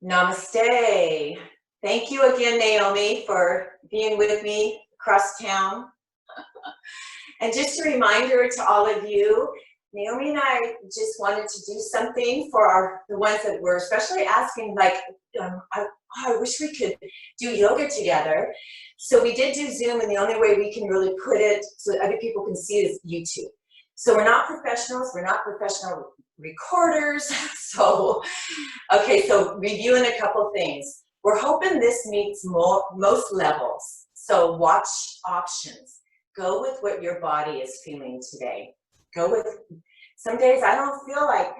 Namaste. Thank you again, Naomi, for being with me across town. And just a reminder to all of you, Naomi and I just wanted to do something for the ones that were especially asking, like, I wish we could do yoga together. So we did do Zoom, and the only way we can really put it so that other people can see it is YouTube. So we're not professionals, we're not professional recorders. So, okay, so reviewing a couple things. We're hoping this meets most levels. So watch options. Go with what your body is feeling today. Go with, some days I don't feel like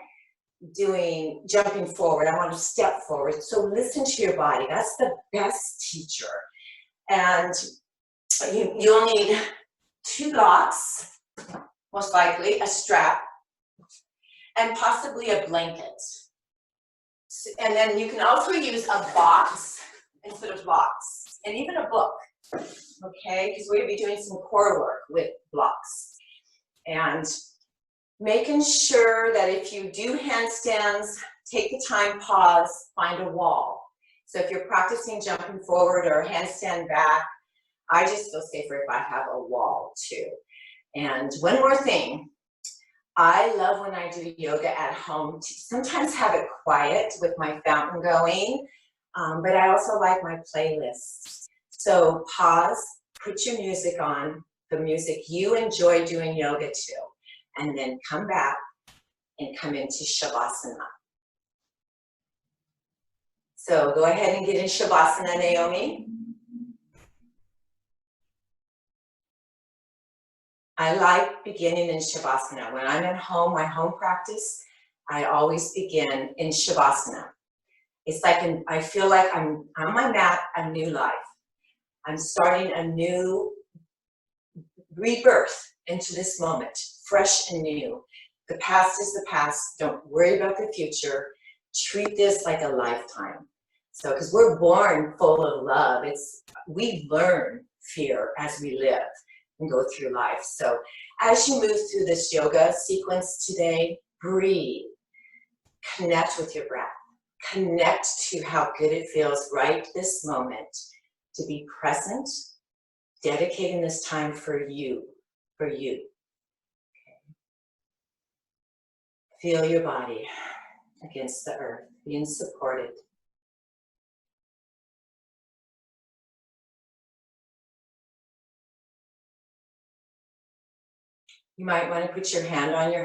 jumping forward. I want to step forward. So listen to your body. That's the best teacher. And you'll need 2 blocks, most likely, a strap, and possibly a blanket. And then you can also use a box instead of blocks, and even a book, okay? Because we're going to be doing some core work with blocks. And making sure that if you do handstands, take the time, pause, find a wall. So if you're practicing jumping forward or handstand back, I just feel safer if I have a wall too. And one more thing, I love when I do yoga at home to sometimes have it quiet with my fountain going, but I also like my playlists. So pause, put your music on, the music you enjoy doing yoga to, and then come back and come into Shavasana. So go ahead and get in Shavasana, Naomi. I like beginning in Shavasana. When I'm at home, my home practice, I always begin in Shavasana. It's like I feel like I'm on my mat, a new life. I'm starting a new rebirth into this moment, fresh and new. The past is the past. Don't worry about the future. Treat this like a lifetime. So, because we're born full of love, we learn fear as we live and go through life. So as you move through this yoga sequence today, breathe, connect with your breath, connect to how good it feels right this moment to be present, dedicating this time for you, Okay. Feel your body against the earth, being supported. You might want to put your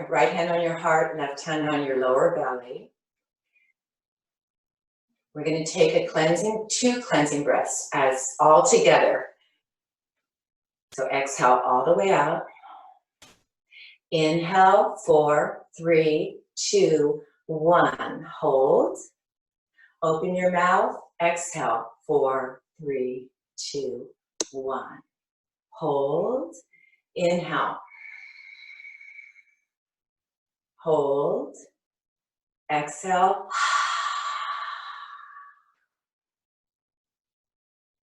right hand on your heart, left hand on your lower belly. We're going to take 2 cleansing breaths as all together. So exhale all the way out. Inhale, 4, 3, 2, 1. Hold. Open your mouth. Exhale, 4, 3, 2, 1. Hold. Inhale. Hold. Exhale.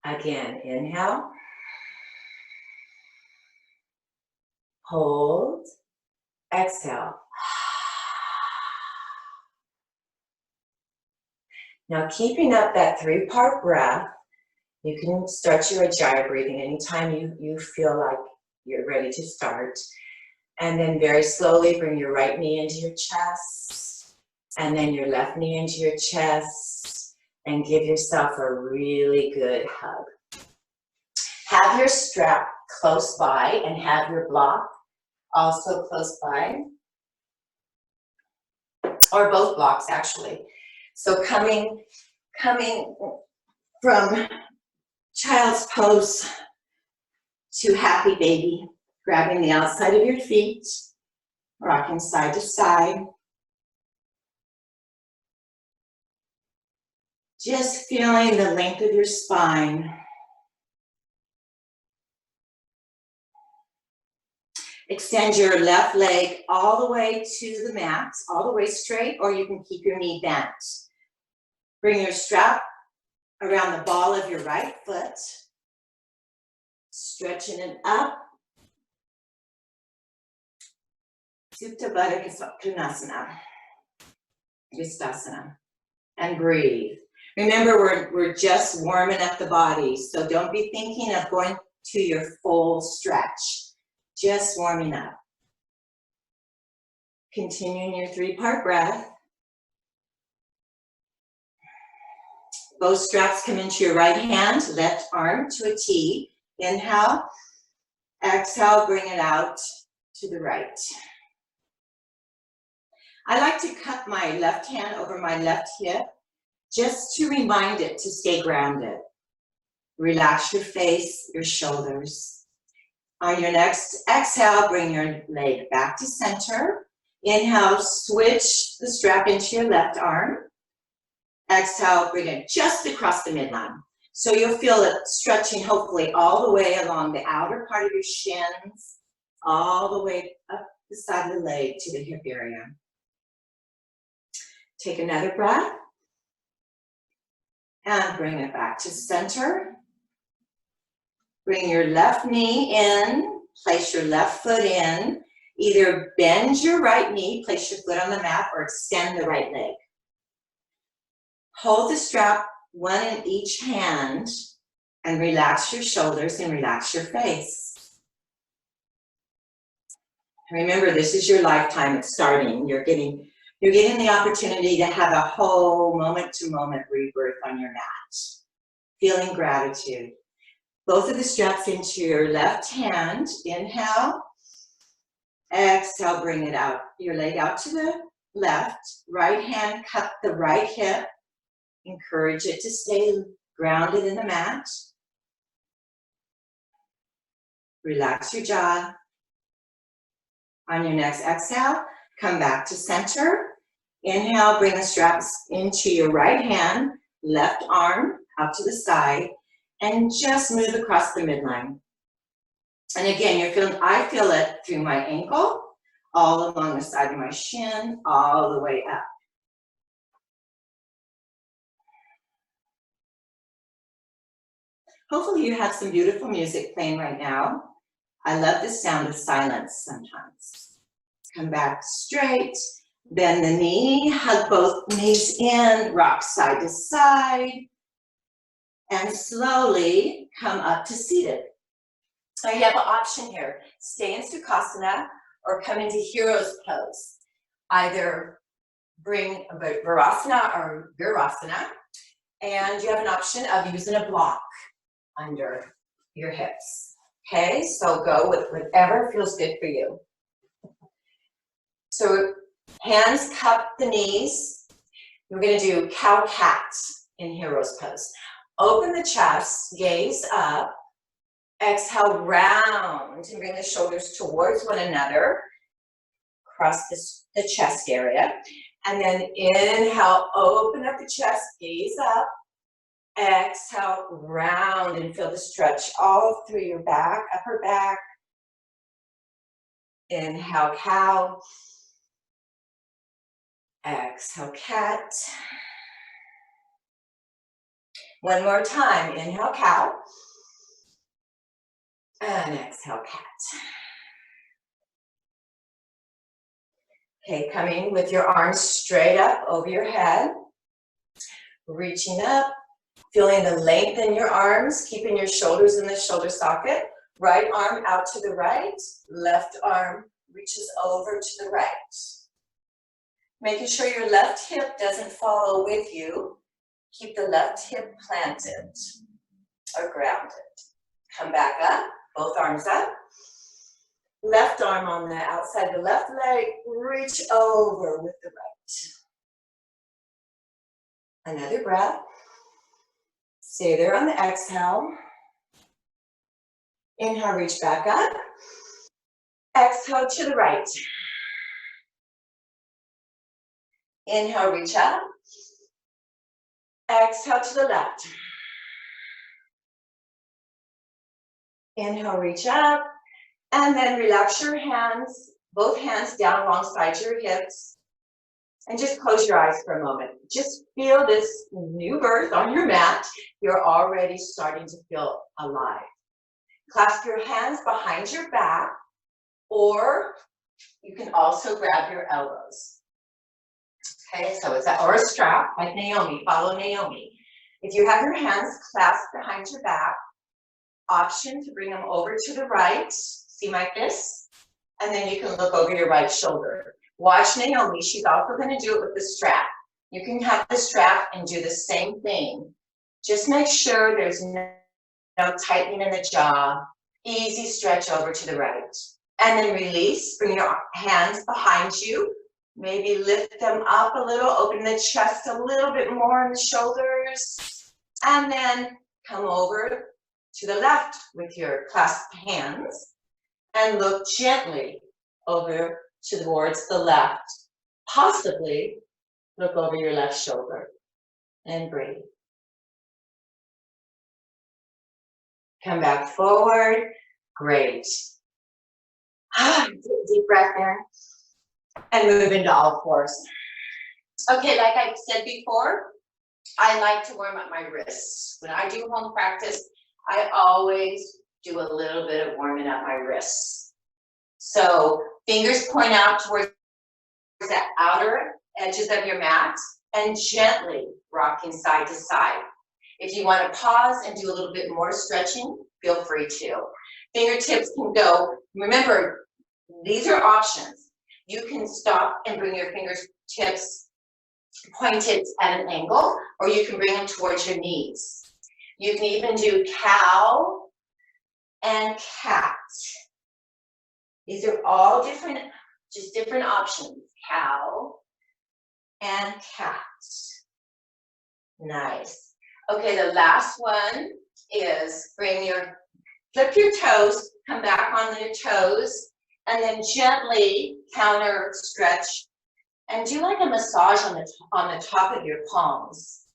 Again, inhale. Hold. Exhale. Now keeping up that 3-part breath, you can start your Ujjayi breathing anytime you feel like you're ready to start. And then very slowly bring your right knee into your chest, and then your left knee into your chest, and give yourself a really good hug. Have your strap close by and have your block also close by, or both blocks actually. So coming from child's pose to happy baby, grabbing the outside of your feet, rocking side to side. Just feeling the length of your spine. Extend your left leg all the way to the mat, all the way straight, or you can keep your knee bent. Bring your strap around the ball of your right foot, stretching it up. Supta Baddha Konasana, Vistasana, and breathe. Remember, we're just warming up the body, so don't be thinking of going to your full stretch. Just warming up. Continuing your 3-part breath. Both straps come into your right hand, left arm to a T. Inhale, exhale, bring it out to the right. I like to cup my left hand over my left hip just to remind it to stay grounded. Relax your face, your shoulders. On your next exhale, bring your leg back to center. Inhale, switch the strap into your left arm. Exhale, bring it just across the midline. So you'll feel it stretching hopefully all the way along the outer part of your shins, all the way up the side of the leg to the hip area. Take another breath. And bring it back to center. Bring your left knee in, place your left foot in. Either bend your right knee, place your foot on the mat, or extend the right leg. Hold the strap, one in each hand, and relax your shoulders and relax your face. Remember, this is your lifetime. It's starting. You're getting the opportunity to have a whole moment-to-moment rebirth on your mat. Feeling gratitude. Both of the straps into your left hand. Inhale. Exhale, bring it out. Your leg out to the left. Right hand, cup the right hip. Encourage it to stay grounded in the mat. Relax your jaw. On your next exhale, come back to center. Inhale, bring the straps into your right hand, left arm out to the side, and just move across the midline. And again, I feel it through my ankle, all along the side of my shin, all the way up. Hopefully you have some beautiful music playing right now. I love the sound of silence sometimes. Come back straight, bend the knee, hug both knees in, rock side to side, and slowly come up to seated. Now you have an option here. Stay in Sukhasana or come into Hero's Pose. Either bring Virasana or Virasana, and you have an option of using a block under your hips. Okay, so go with whatever feels good for you. So hands cup the knees. We're going to do cow-cat in Hero's Pose. Open the chest, gaze up. Exhale, round, and bring the shoulders towards one another. Across the chest area. And then inhale, open up the chest, gaze up. Exhale, round, and feel the stretch all through your back, upper back. Inhale, cow. Exhale, cat. One more time. Inhale, cow. And exhale, cat. Okay, coming with your arms straight up over your head. Reaching up, feeling the length in your arms, keeping your shoulders in the shoulder socket. Right arm out to the right, left arm reaches over to the right. Making sure your left hip doesn't follow with you. Keep the left hip planted or grounded. Come back up, both arms up. Left arm on the outside of the left leg, reach over with the right. Another breath. Stay there on the exhale. Inhale, reach back up. Exhale to the right. Inhale, reach up. Exhale to the left. Inhale, reach up. And then relax your hands, both hands down alongside your hips. And just close your eyes for a moment. Just feel this new birth on your mat. You're already starting to feel alive. Clasp your hands behind your back, or you can also grab your elbows. Okay, so it's or a strap like Naomi. Follow Naomi. If you have your hands clasped behind your back, option to bring them over to the right, see like this, and then you can look over your right shoulder. Watch Naomi, she's also going to do it with the strap. You can have the strap and do the same thing. Just make sure there's no tightening in the jaw. Easy stretch over to the right. And then release, bring your hands behind you. Maybe lift them up a little, open the chest a little bit more in the shoulders. And then come over to the left with your clasped hands and look gently over towards the left. Possibly look over your left shoulder and breathe. Come back forward. Great. Deep breath there. And move into all fours. Okay, like I said before, I like to warm up my wrists. When I do home practice, I always do a little bit of warming up my wrists. So fingers point out towards the outer edges of your mat and gently rocking side to side. If you want to pause and do a little bit more stretching, feel free to. Fingertips can go, remember, these are options. You can stop and bring your fingertips pointed at an angle, or you can bring them towards your knees. You can even do cow and cat. These are all different, just different options. Cow and cat. Nice. Okay, the last one is flip your toes, come back on your toes, and then gently counter stretch and do like a massage on the top of your palms.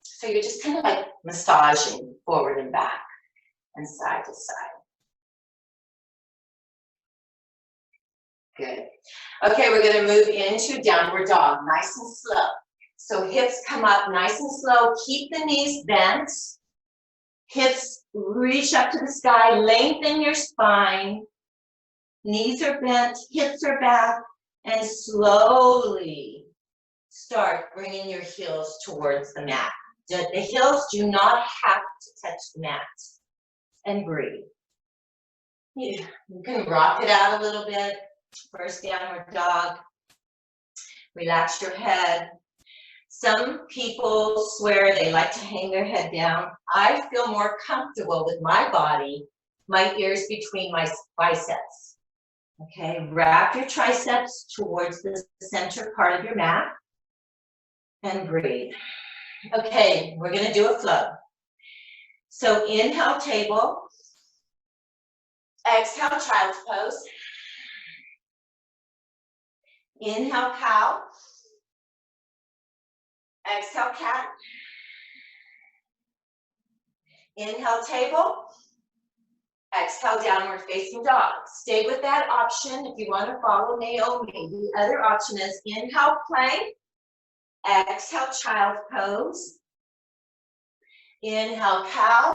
So you're just kind of like massaging forward and back and side to side. Good. Okay, we're going to move into downward dog, nice and slow. So hips come up nice and slow. Keep the knees bent. Hips reach up to the sky. Lengthen your spine. Knees are bent, hips are back, and slowly start bringing your heels towards the mat. The heels do not have to touch the mat. And breathe. You can rock it out a little bit. First downward dog. Relax your head. Some people swear they like to hang their head down. I feel more comfortable with my body, my ears between my biceps. Okay, wrap your triceps towards the center part of your mat and breathe. Okay, we're going to do a flow. So inhale, table. Exhale, child's pose. Inhale, cow. Exhale, cat. Inhale, table. Exhale, downward facing dog. Stay with that option if you want to follow Naomi. The other option is inhale, plank. Exhale, child's pose. Inhale, cow.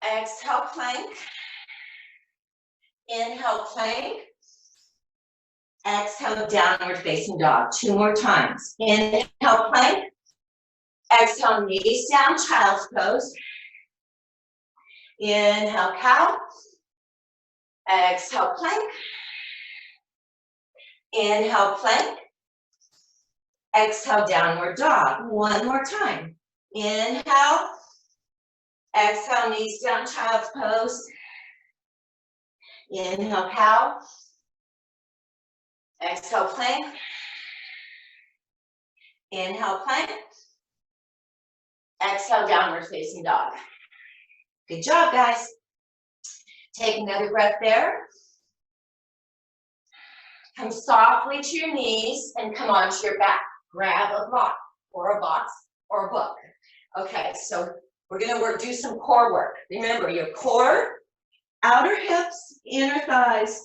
Exhale, plank. Inhale, plank. Exhale, downward facing dog. 2 more times. Inhale, plank. Exhale, knees down, child's pose. Inhale, cow. Exhale, plank. Inhale, plank. Exhale, downward dog. 1 more time. Inhale. Exhale, knees down, child's pose. Inhale, cow. Exhale, plank. Inhale, plank. Exhale, downward facing dog. Good job, guys. Take another breath there. Come softly to your knees and come onto your back. Grab a block or a box or a book. Okay, so we're gonna do some core work. Remember, your core, outer hips, inner thighs,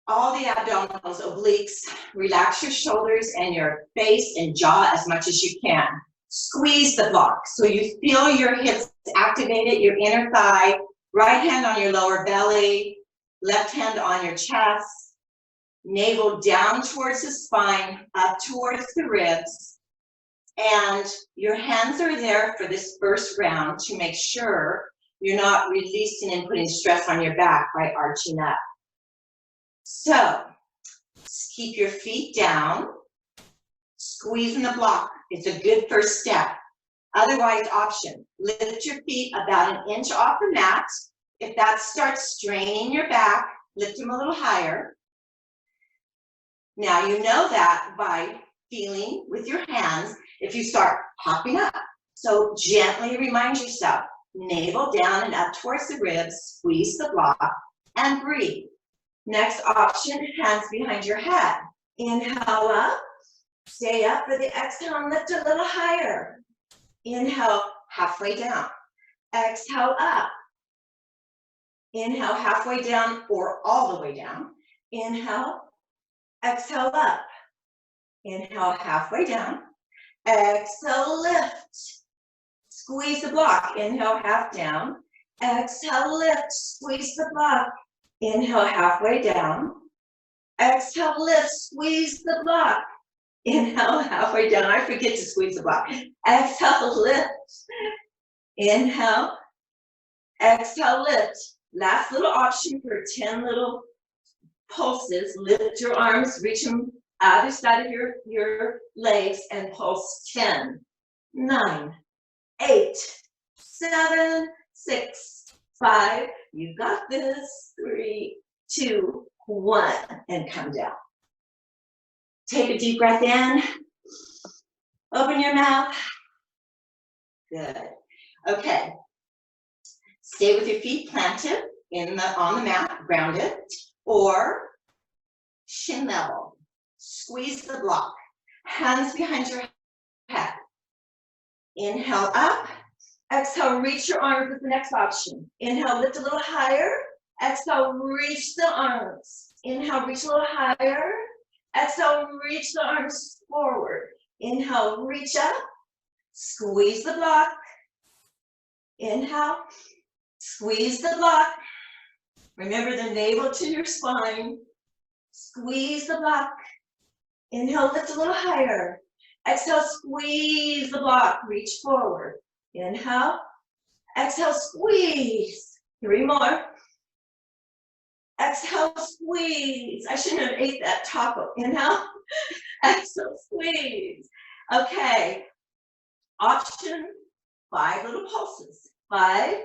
all the abdominals, obliques. Relax your shoulders and your face and jaw as much as you can. Squeeze the block so you feel your hips activated, your inner thigh, right hand on your lower belly, left hand on your chest, navel down towards the spine, up towards the ribs, And your hands are there for this first round to make sure you're not releasing and putting stress on your back by arching up. So keep your feet down, squeezing the block. It's a good first step. Otherwise, option, lift your feet about an inch off the mat. If that starts straining your back, lift them a little higher. Now you know that by feeling with your hands if you start popping up. So gently remind yourself, navel down and up towards the ribs, squeeze the block, and breathe. Next option, hands behind your head. Inhale up, stay up for the exhale and lift a little higher. Inhale, halfway down. Exhale up. Inhale, halfway down or all the way down. Inhale, exhale up. Inhale, halfway down. Exhale, lift. Squeeze the block. Inhale, half down. Exhale, lift. Squeeze the block. Inhale, halfway down. Exhale, lift. Squeeze the block. Inhale, halfway down. I forget to squeeze the block. Exhale, lift. Inhale. Exhale, lift. Last little option for 10 little pulses. Lift your arms, reach them either side of your legs and pulse 10, 9, 8, 7, 6, 5. You got this. 3, 2, 1, and come down. Take a deep breath in. Open your mouth. Good. Okay. Stay with your feet planted on the mat, grounded, or shin level. Squeeze the block. Hands behind your head. Inhale up. Exhale, reach your arms with the next option. Inhale, lift a little higher. Exhale, reach the arms. Inhale, reach a little higher. Exhale, reach the arms forward. Inhale, reach up. Squeeze the block. Inhale, squeeze the block. Remember the navel to your spine. Squeeze the block. Inhale, lift a little higher. Exhale, squeeze the block. Reach forward. Inhale. Exhale, squeeze. 3 more. Exhale, squeeze. I shouldn't have ate that taco. Inhale. Exhale, squeeze. Okay. Option 5 little pulses. 5,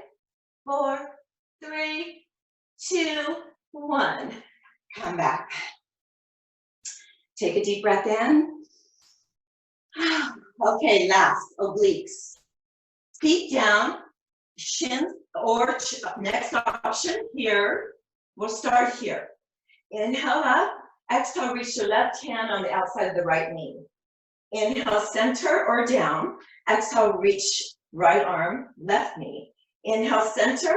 4, 3, 2, 1. Come back. Take a deep breath in. Okay, last, obliques. Feet down, shins, or next option here. We'll start here. Inhale up. Exhale, reach your left hand on the outside of the right knee. Inhale, center or down. Exhale, reach right arm, left knee. Inhale, center.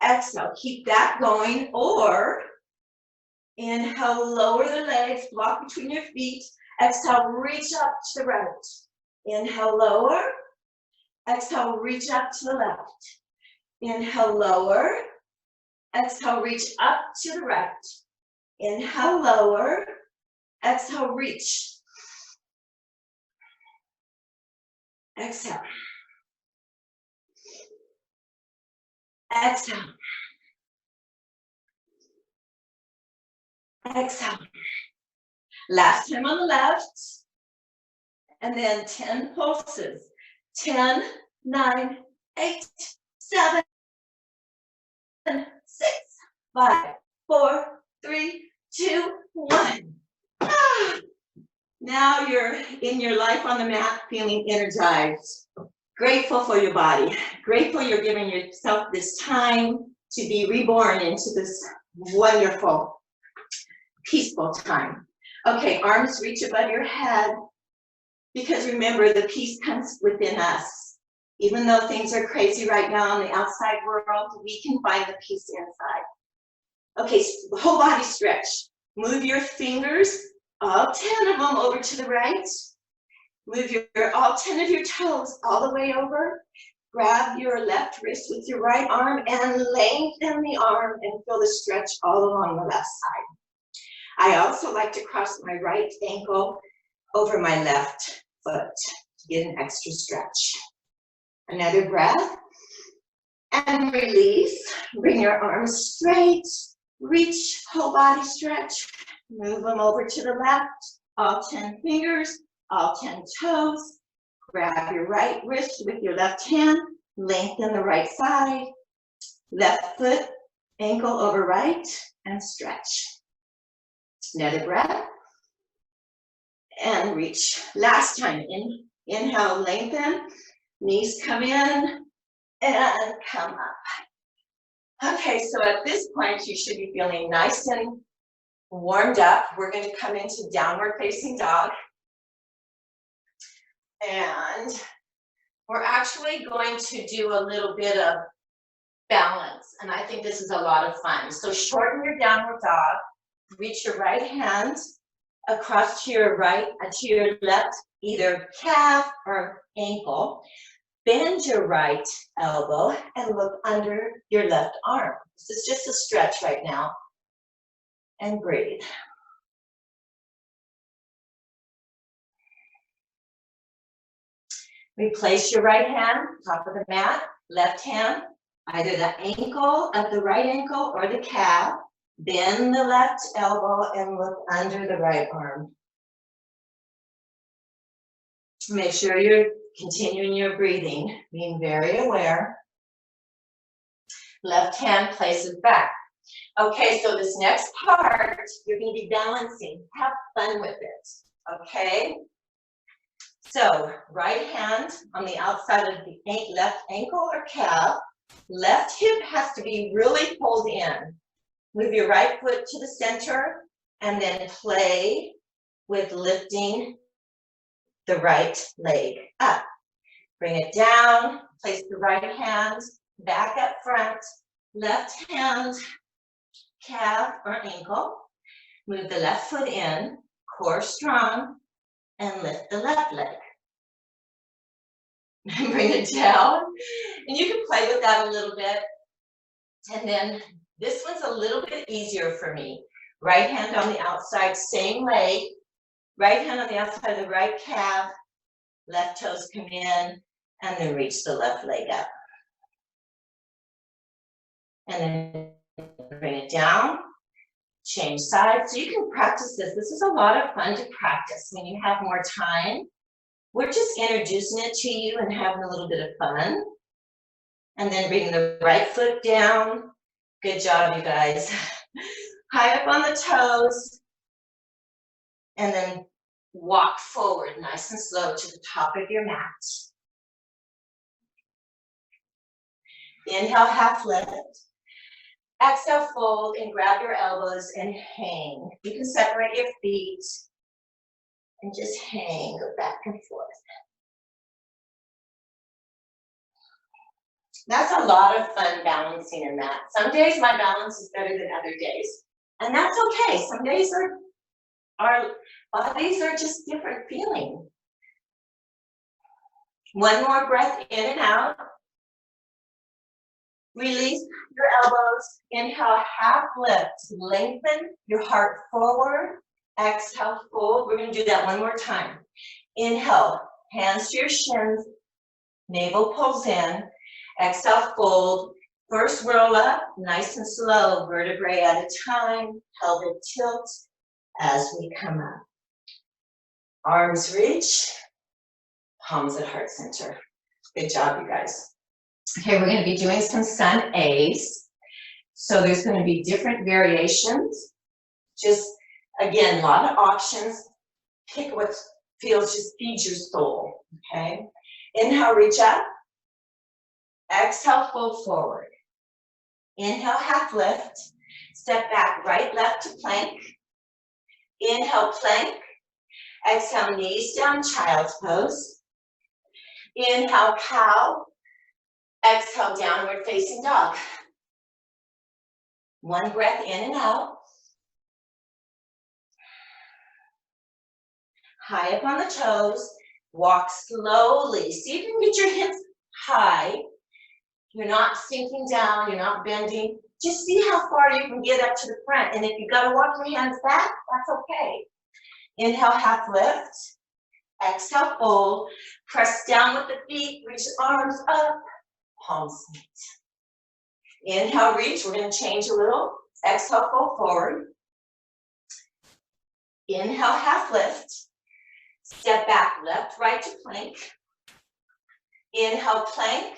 Exhale, keep that going. Or inhale, lower the legs, block between your feet. Exhale, reach up to the right. Inhale, lower. Exhale, reach up to the left. Inhale, lower. Exhale, reach up to the right. Inhale, lower. Exhale, reach. Exhale. Exhale. Exhale. Last time on the left. And then 10 pulses. 10, 9, 8, 7, 6, 5, 4, 3, 2, 1. Now you're in your life on the mat, feeling energized. Grateful for your body. Grateful you're giving yourself this time to be reborn into this wonderful, peaceful time. Okay, arms reach above your head. Because remember, the peace comes within us. Even though things are crazy right now in the outside world, we can find the peace inside. Okay, so whole body stretch. Move your fingers, all 10 of them over to the right. Move all 10 of your toes all the way over. Grab your left wrist with your right arm and lengthen the arm and feel the stretch all along the left side. I also like to cross my right ankle over my left foot. to get an extra stretch. Another breath. And release. Bring your arms straight. Reach, whole body stretch. Move them over to the left. All 10 fingers, all 10 toes. Grab your right wrist with your left hand. Lengthen the right side. Left foot, ankle over right, and stretch. Another breath. And reach. Last time. Inhale, lengthen. Knees come in and come up. Okay, so at this point, you should be feeling nice and warmed up. We're going to come into downward facing dog. And we're actually going to do a little bit of balance. And I think this is a lot of fun. So shorten your downward dog. Reach your right hand across to your right, to your left, either calf or ankle. Bend your right elbow and look under your left arm. This is just a stretch right now. And breathe. Replace your right hand, top of the mat, left hand, either the ankle of the right ankle or the calf. Bend the left elbow and look under the right arm. Make sure you're continuing your breathing, being very aware. Left hand places back. Okay, so this next part, you're going to be balancing. Have fun with it, okay? So, right hand on the outside of the left ankle or calf. Left hip has to be really pulled in. Move your right foot to the center and then play with lifting the right leg up. Bring it down, place the right hand back up front, left hand, calf or ankle. Move the left foot in, core strong, and lift the left leg. Bring it down, and you can play with that a little bit. And then this one's a little bit easier for me. Right hand on the outside, same leg. Right hand on the outside of the right calf. Left toes come in, and then reach the left leg up. And then bring it down, change sides. So you can practice this. This is a lot of fun to practice when you have more time. We're just introducing it to you and having a little bit of fun. And then bring the right foot down. Good job, you guys. High up on the toes. And then walk forward nice and slow to the top of your mat. Inhale, half lift. Exhale, fold and grab your elbows and hang. You can separate your feet and just hang, go back and forth. That's a lot of fun balancing in that. Some days my balance is better than other days. And that's okay. Some days our bodies are just different feeling. One more breath in and out. Release your elbows. Inhale, half lift. Lengthen your heart forward. Exhale, fold. We're going to do that one more time. Inhale, hands to your shins. Navel pulls in. Exhale, fold. First roll up, nice and slow, vertebrae at a time. Pelvic tilt as we come up. Arms reach. Palms at heart center. Good job, you guys. Okay, we're going to be doing some sun A's. So there's going to be different variations. Just, again, a lot of options. Pick what feels, just feeds your soul, okay? Inhale, reach up. Exhale, fold forward. Inhale, half lift. Step back, right, left to plank. Inhale, plank. Exhale, knees down, child's pose. Inhale, cow. Exhale, downward facing dog. One breath in and out. High up on the toes. Walk slowly. See if you can get your hips high. You're not sinking down. You're not bending. Just see how far you can get up to the front. And if you've got to walk your hands back, that's okay. Inhale, half lift. Exhale, fold. Press down with the feet, reach the arms up, palms meet. Inhale, reach. We're going to change a little. Exhale, fold forward. Inhale, half lift. Step back, left, right to plank. Inhale, plank.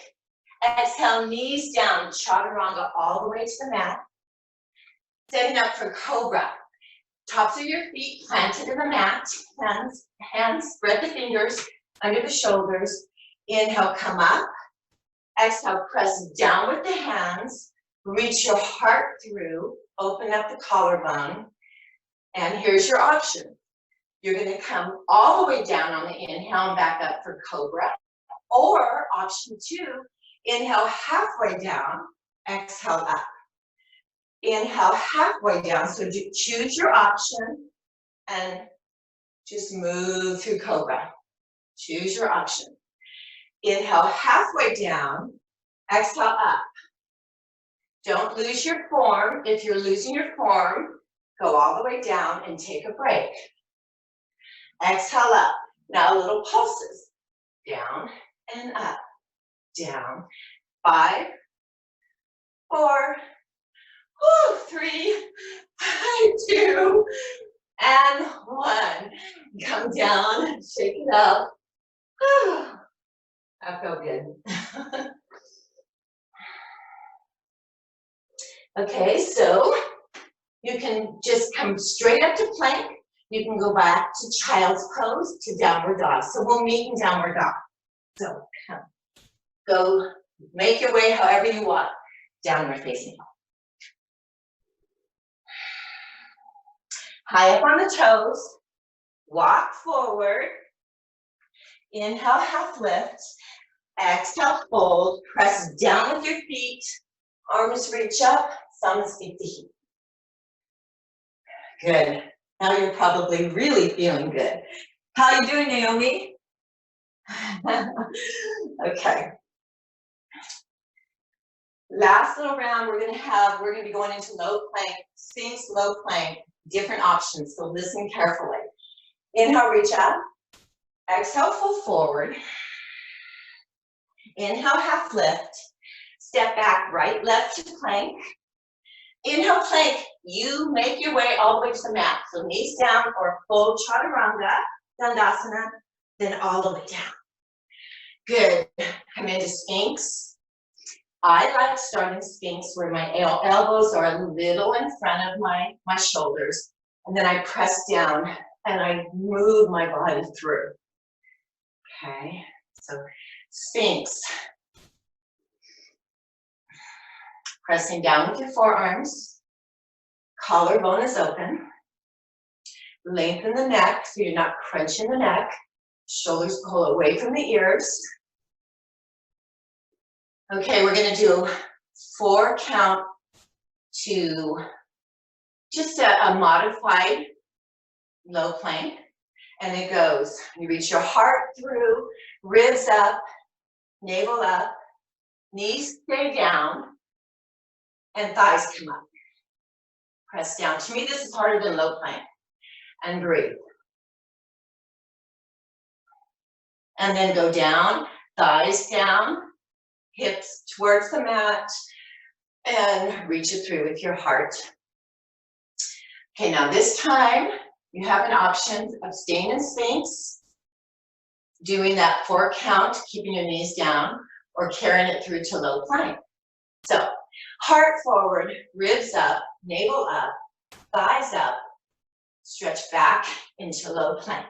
Exhale, knees down, chaturanga all the way to the mat. Setting up for cobra. Tops of your feet planted in the mat. Hands, spread the fingers under the shoulders. Inhale, come up. Exhale, press down with the hands. Reach your heart through. Open up the collarbone. And here's your option. You're going to come all the way down on the inhale and back up for cobra. Or option 2, inhale halfway down, exhale up. Inhale halfway down, so choose your option and just move through cobra. Choose your option. Inhale halfway down, exhale up. Don't lose your form. If you're losing your form, go all the way down and take a break. Exhale up. Now little pulses. Down and up. Down. 5, 4, 3, 2, and 1. Come down, shake it up. That felt good. Okay, so you can just come straight up to plank. You can go back to child's pose, to downward dog. So we'll meet in downward dog. So go, make your way however you want. Downward facing dog. High up on the toes. Walk forward. Inhale, half lift. Exhale, fold. Press down with your feet. Arms reach up. Thumbs feet to heat. Good. Now you're probably really feeling good. How are you doing, Naomi? Okay. Last little round we're gonna be going into low plank, Sphinx, low plank, different options, so listen carefully. Inhale, reach up. Exhale, fold forward. Inhale, half lift. Step back, right, left to plank. Inhale, plank. You make your way all the way to the mat. So knees down or full chaturanga, dandasana, then all the way down. Good. Come into Sphinx. I like starting Sphinx where my elbows are a little in front of my shoulders. And then I press down and I move my body through. Okay, so Sphinx. Pressing down with your forearms. Collarbone is open. Lengthen the neck so you're not crunching the neck. Shoulders pull away from the ears. Okay, we're going to do 4 count to just a modified low plank. And it goes, you reach your heart through, ribs up, navel up, knees stay down, and thighs come up. Press down. To me, this is harder than low plank. And breathe. And then go down, thighs down, hips towards the mat, and reach it through with your heart. Okay, now this time, you have an option of staying in Sphinx, doing that 4 count, keeping your knees down, or carrying it through to low plank. So, heart forward, ribs up, navel up, thighs up, stretch back into low plank.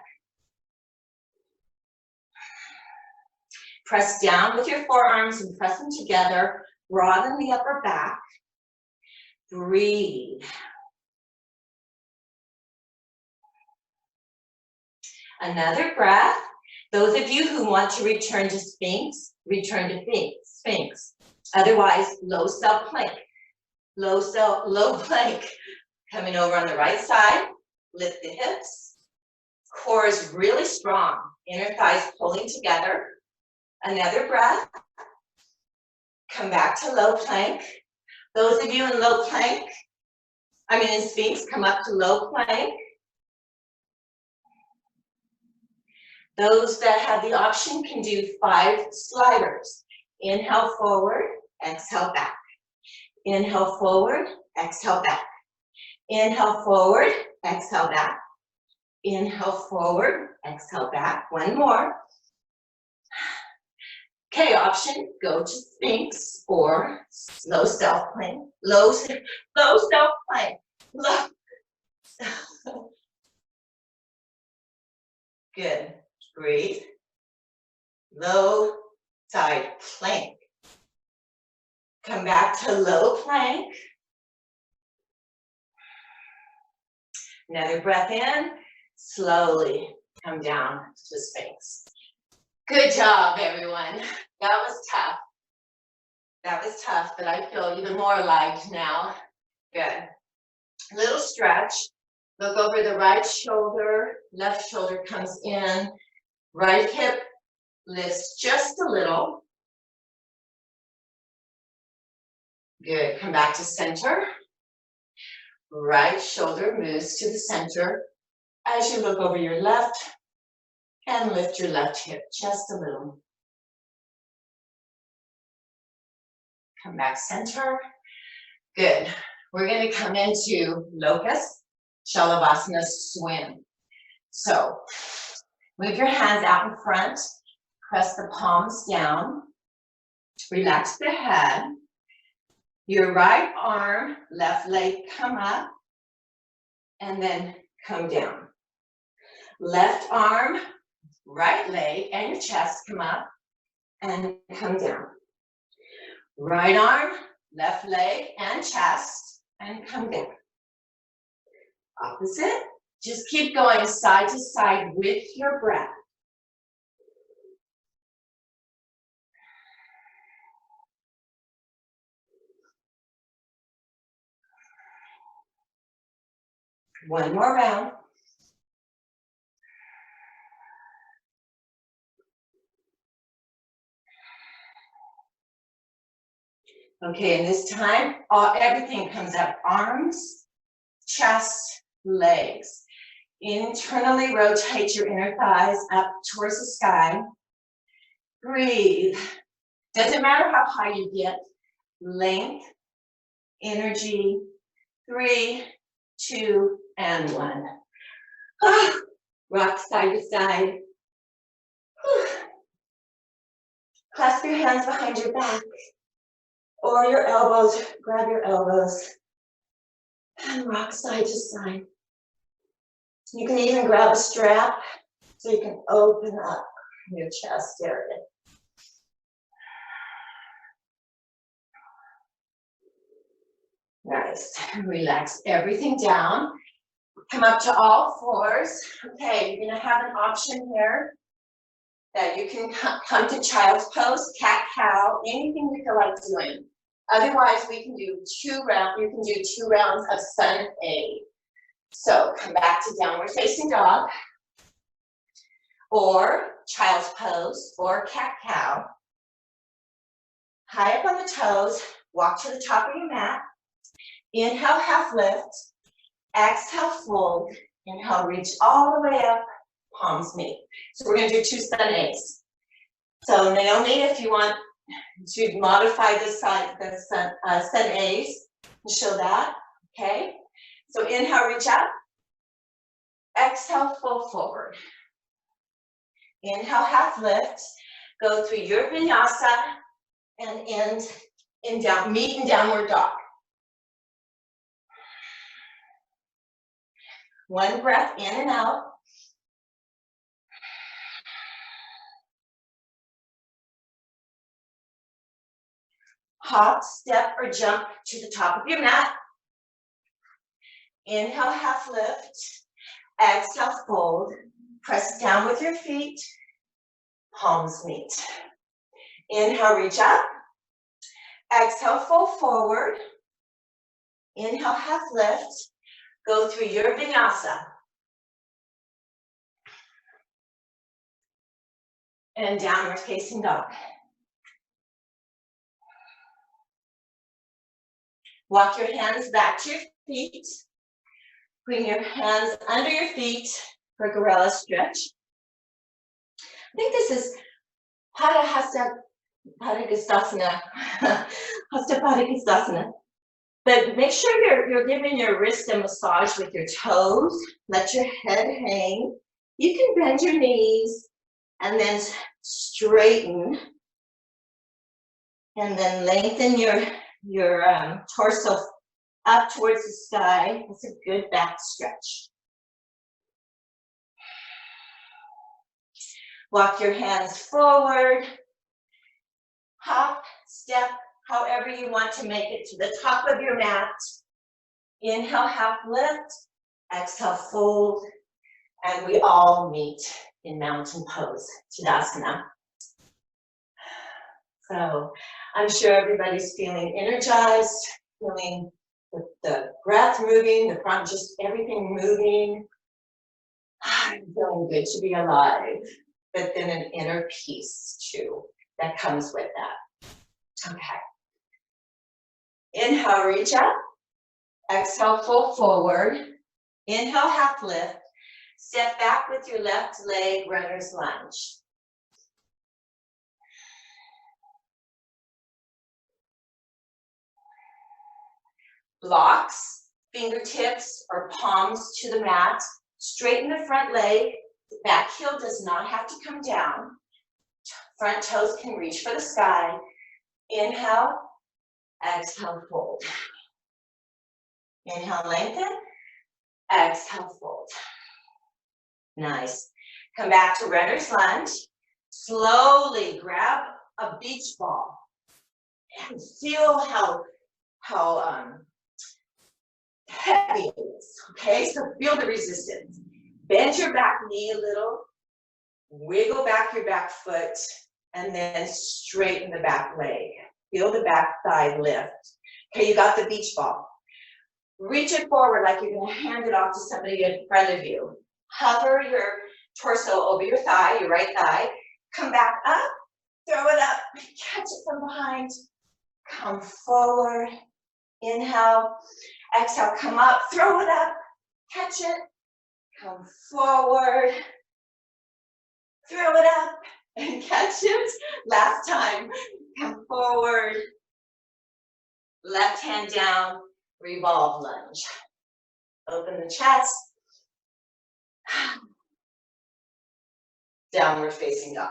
Press down with your forearms and press them together, broaden the upper back. Breathe. Another breath. Those of you who want to return to Sphinx, return to Sphinx. Otherwise, low plank. Low plank. Coming over on the right side, lift the hips. Core is really strong. Inner thighs pulling together. Another breath. Come back to low plank. Those of you in low plank, in Sphinx, come up to low plank. Those that have the option can do 5 sliders. Inhale forward, exhale back. Inhale forward, exhale back. Inhale forward, exhale back. Inhale forward, exhale back. One more. Okay, option, go to Sphinx or low self plank. Low self plank. Low. Good. Breathe. Low side plank. Come back to low plank. Another breath in. Slowly come down to Sphinx. Good job, everyone. That was tough. That was tough, but I feel even more alive now. Good. Little stretch. Look over the right shoulder. Left shoulder comes in. Right hip lifts just a little. Good. Come back to center. Right shoulder moves to the center as you look over your left and lift your left hip just a little. Come back center. Good. We're going to come into locust, Shalabhasana swim. So move your hands out in front, press the palms down, relax the head. Your right arm, left leg come up, and then come down. Left arm, right leg, and your chest come up and come down. Right arm, left leg, and chest, and come down. Opposite. Just keep going side to side with your breath. One more round. Okay, and this time, everything comes up. Arms, chest, legs. Internally rotate your inner thighs up towards the sky. Breathe. Doesn't matter how high you get. Length, energy. 3, 2, and 1. Rock side to side. Clasp your hands behind your back or your elbows. Grab your elbows and rock side to side. You can even grab a strap so you can open up your chest area. Nice. Relax everything down. Come up to all fours. Okay, you're going to have an option here that you can come to child's pose, cat cow, anything you feel like doing. Otherwise, we can do 2 rounds. You can do 2 rounds of sun A. So come back to downward facing dog, or child's pose, or cat cow. High up on the toes, walk to the top of your mat. Inhale, half lift. Exhale, fold. Inhale, reach all the way up, palms meet. So we're going to do 2 sun A's. So Naomi, if you want to modify the sun A's, show that, okay? So inhale, reach up. Exhale, fold forward. Inhale, half lift. Go through your vinyasa and end in meet in downward dog. One breath in and out. Hop, step, or jump to the top of your mat. Inhale, half lift. Exhale, fold. Press down with your feet. Palms meet. Inhale, reach up. Exhale, fold forward. Inhale, half lift. Go through your vinyasa. And downward facing dog. Walk your hands back to your feet. Bring your hands under your feet for gorilla stretch. I think this is Hasta Padangusthasana. Hasta Padangusthasana. But make sure you're giving your wrist a massage with your toes. Let your head hang. You can bend your knees and then straighten. And then lengthen your torso up towards the sky. It's a good back stretch. Walk your hands forward. Hop, step, however you want to make it to the top of your mat. Inhale, half lift. Exhale, fold. And we all meet in mountain pose, Tadasana. So I'm sure everybody's feeling energized, feeling the breath moving, the front, just everything moving. I'm feeling good to be alive, but then an inner peace too that comes with that. Okay. Inhale, reach up. Exhale, fold forward. Inhale, half lift. Step back with your left leg, runner's lunge. Blocks, fingertips or palms to the mat. Straighten the front leg. The back heel does not have to come down. Front toes can reach for the sky. Inhale, exhale, fold. Inhale, lengthen. Exhale, fold. Nice. Come back to runner's lunge. Slowly grab a beach ball and feel how heavy it is. Okay, so feel the resistance. Bend your back knee a little. Wiggle back your back foot and then straighten the back leg. Feel the back thigh lift. Okay, you got the beach ball. Reach it forward like you're gonna hand it off to somebody in front of you. Hover your torso over your thigh, your right thigh. Come back up, throw it up, catch it from behind. Come forward, inhale, exhale, come up, throw it up, catch it. Come forward, throw it up, and catch it. Last time, come forward, left hand down, revolve lunge. Open the chest. Downward facing dog.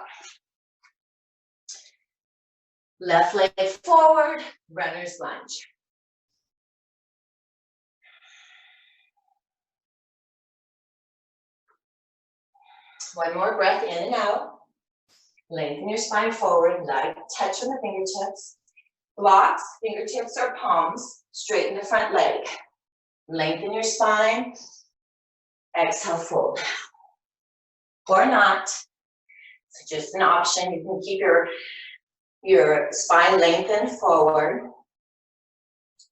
Left leg forward, runner's lunge. One more breath in and out. Lengthen your spine forward, light touch on the fingertips. Blocks, fingertips or palms, straighten the front leg. Lengthen your spine. Exhale, fold. Or not. It's just an option. You can keep your spine lengthened forward.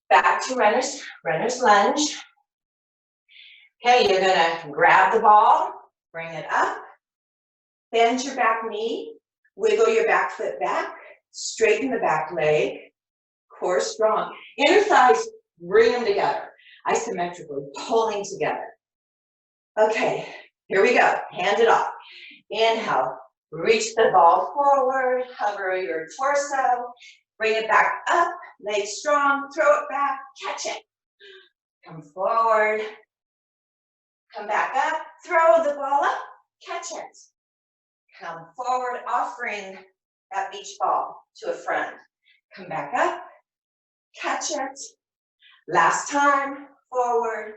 Back to runner's lunge. Okay, you're gonna grab the ball, bring it up, bend your back knee, wiggle your back foot back, straighten the back leg, core strong. Inner thighs, bring them together, isometrically, pulling together. Okay, here we go, hand it off. Inhale, reach the ball forward, hover your torso, bring it back up, legs strong, throw it back, catch it. Come forward, come back up, throw the ball up, catch it. Come forward, offering that beach ball to a friend. Come back up, catch it. Last time, forward,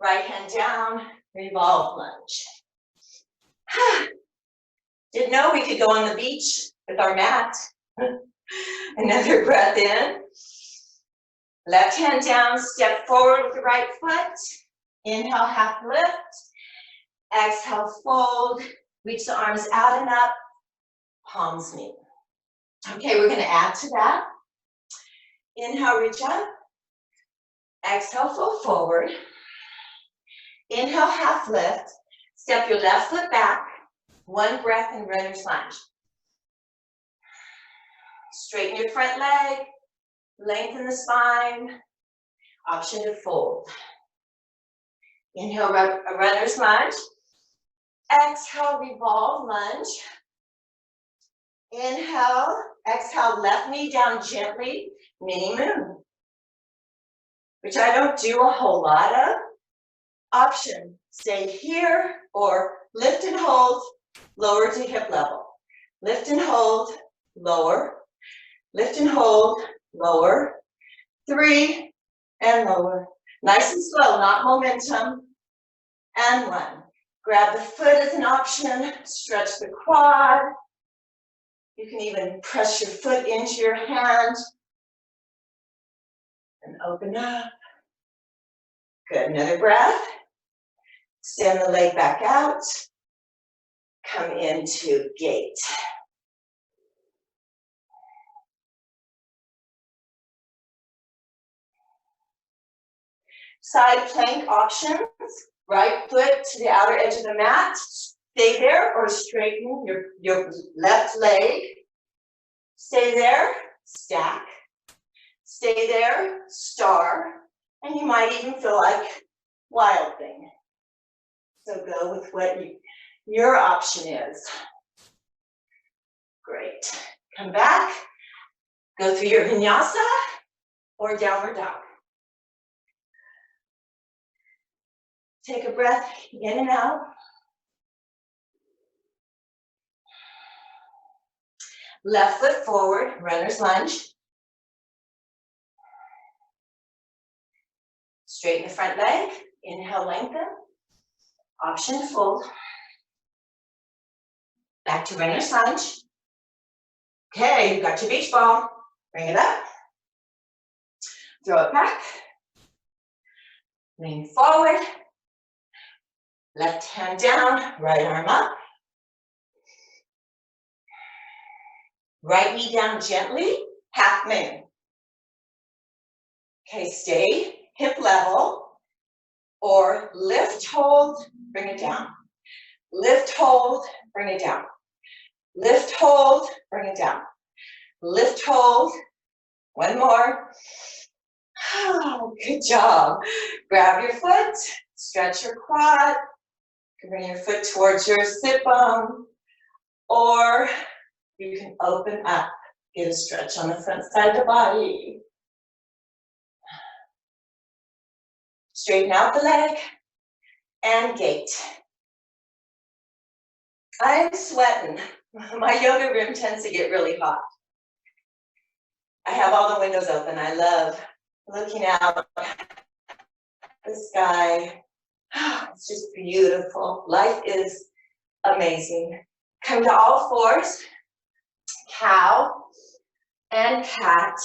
right hand down, revolve lunge. Didn't know we could go on the beach with our mat. Another breath in. Left hand down, step forward with the right foot. Inhale, half lift. Exhale, fold. Reach the arms out and up. Palms meet. Okay, we're going to add to that. Inhale, reach up. Exhale, fold forward. Inhale, half lift. Step your left foot back. One breath in runner's lunge. Straighten your front leg. Lengthen the spine. Option to fold. Inhale, runner's lunge. Exhale, revolve lunge. Inhale, exhale, left knee down gently, mini moon, which I don't do a whole lot of. Option, stay here or lift and hold, lower to hip level. Lift and hold, lower. Lift and hold, lower. 3, and lower. Nice and slow, not momentum. And 1. Grab the foot as an option, stretch the quad. You can even press your foot into your hand and open up. Good, another breath. Extend the leg back out. Come into gate. Side plank options. Right foot to the outer edge of the mat. Stay there or straighten your left leg. Stay there, stack. Stay there, star. And you might even feel like wild thing. So go with what your option is. Great. Come back. Go through your vinyasa or downward dog. Take a breath in and out. Left foot forward, runner's lunge. Straighten the front leg. Inhale, lengthen. Option, fold. Back to runner's lunge. Okay, you've got your beach ball. Bring it up. Throw it back. Lean forward. Left hand down, right arm up. Right knee down gently, half moon. Okay, stay hip level or lift, hold, bring it down. Lift, hold, bring it down. Lift, hold, bring it down. Lift, hold, one more. Oh, good job. Grab your foot, stretch your quad. You can bring your foot towards your sit bone, or you can open up, get a stretch on the front side of the body. Straighten out the leg and gate. I'm sweating. My yoga room tends to get really hot. I have all the windows open. I love looking out the sky. It's just beautiful. Life is amazing. Come to all fours, cow and cat,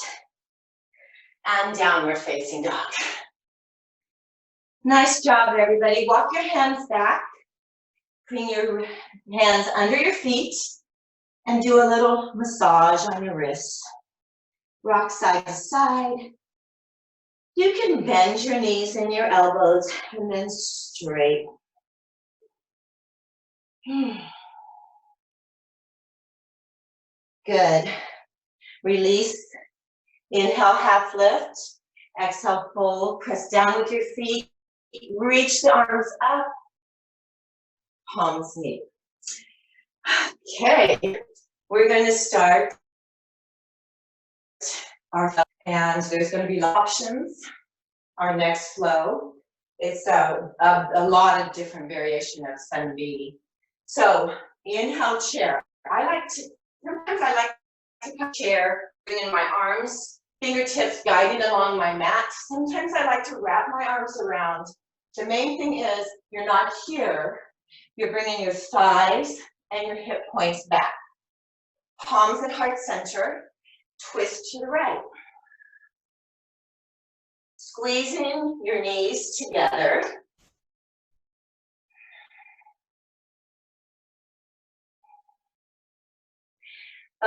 and downward facing dog. Nice job, everybody. Walk your hands back. Bring your hands under your feet and do a little massage on your wrists. Rock side to side. You can bend your knees and your elbows and then straight. Good. Release. Inhale, half lift. Exhale, fold. Press down with your feet. Reach the arms up. Palms meet. Okay. We're going to start our flow, and there's going to be options. Our next flow. It's a lot of different variation of Sun B. So inhale, chair. Sometimes I like to come chair, bring in my arms, fingertips guiding along my mat. Sometimes I like to wrap my arms around. The main thing is you're not here. You're bringing your thighs and your hip points back. Palms at heart center. Twist to the right. Squeezing your knees together.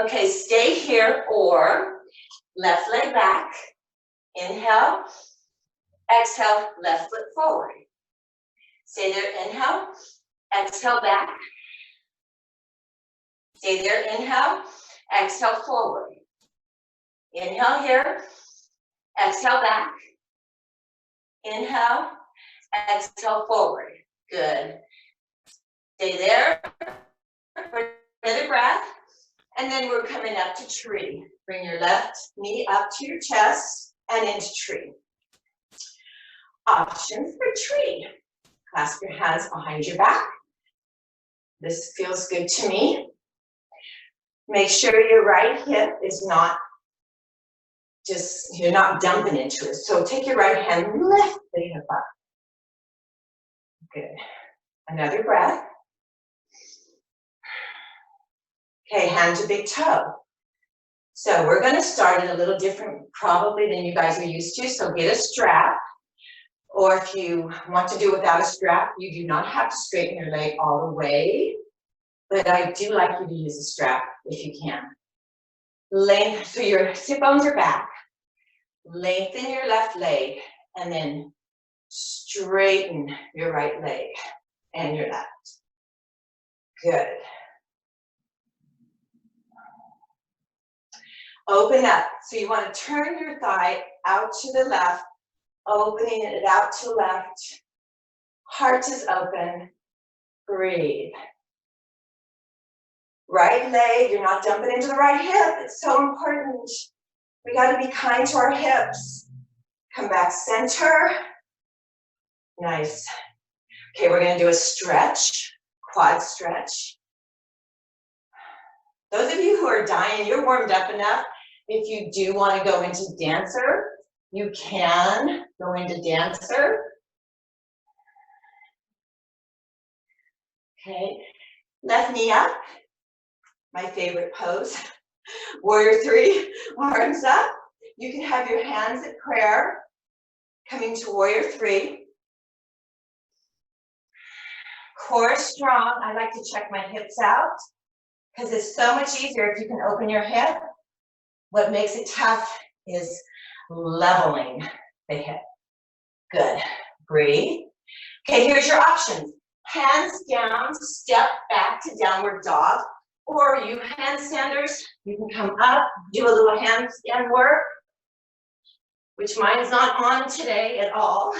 Okay, stay here or left leg back. Inhale. Exhale, left foot forward. Stay there, inhale. Exhale, back. Stay there, inhale. Exhale, forward. Inhale here. Exhale, back. Inhale. Exhale, forward. Good. Stay there for another breath. And then we're coming up to tree. Bring your left knee up to your chest and into tree. Option for tree. Clasp your hands behind your back. This feels good to me. Make sure your right hip is not just, you're not dumping into it. So take your right hand, lift the hip up. Good. Another breath. Okay, hand to big toe. So we're going to start it a little different probably than you guys are used to. So get a strap. Or if you want to do without a strap, you do not have to straighten your leg all the way. But I do like you to use a strap if you can. Length, so your sit bones are back. Lengthen your left leg and then straighten your right leg and your left. Good. Open up. So you want to turn your thigh out to the left, opening it out to left. Heart is open. Breathe. Right leg, you're not dumping into the right hip. It's so important. We got to be kind to our hips. Come back center. Nice. Okay, we're going to do a stretch, quad stretch. Those of you who are dying, you're warmed up enough. If you do want to go into dancer, you can go into dancer. Okay, left knee up. My favorite pose. Warrior three, arms up. You can have your hands at prayer. Coming to warrior three. Core strong. I like to check my hips out because it's so much easier if you can open your hip. What makes it tough is leveling the hip. Good. Breathe. Okay, here's your options. Hands down, step back to downward dog. Or you handstanders, you can come up, do a little handstand work, which mine is not on today at all.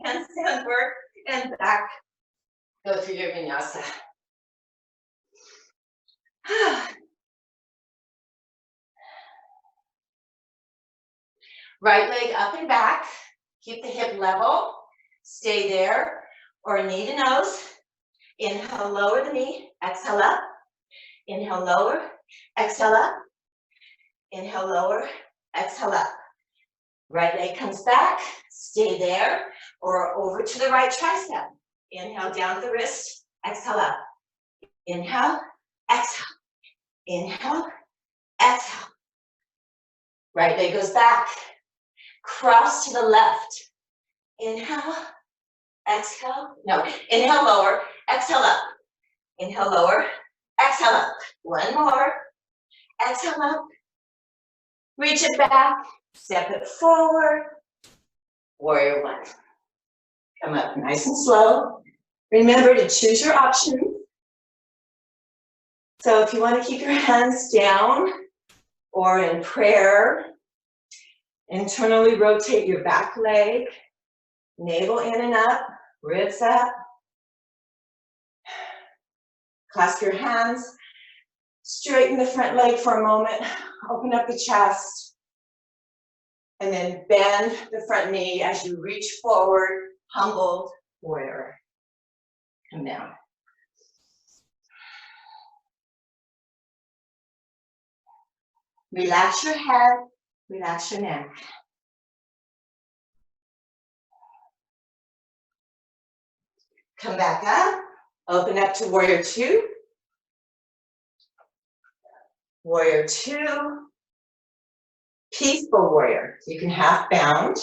Handstand work and back. Go through your vinyasa. Right leg up and back. Keep the hip level. Stay there. Or knee to nose. Inhale, lower the knee. Exhale up. Inhale, lower. Exhale up. Inhale, lower. Exhale up. Right leg comes back. Stay there. Or over to the right tricep. Inhale, down to the wrist. Exhale up. Inhale. Exhale. Inhale. Exhale. Right leg goes back. Cross to the left. Inhale. Exhale. No. Inhale, lower. Exhale up. Inhale, lower. Exhale up. One more. Exhale up. Reach it back. Step it forward. Warrior one. Come up nice and slow. Remember to choose your options. So if you want to keep your hands down or in prayer, internally rotate your back leg, navel in and up, ribs up. Clasp your hands, straighten the front leg for a moment, open up the chest, and then bend the front knee as you reach forward, humbled warrior. Come down. Relax your head, relax your neck. Come back up, open up to warrior two. Warrior two. Peaceful warrior. You can half bound.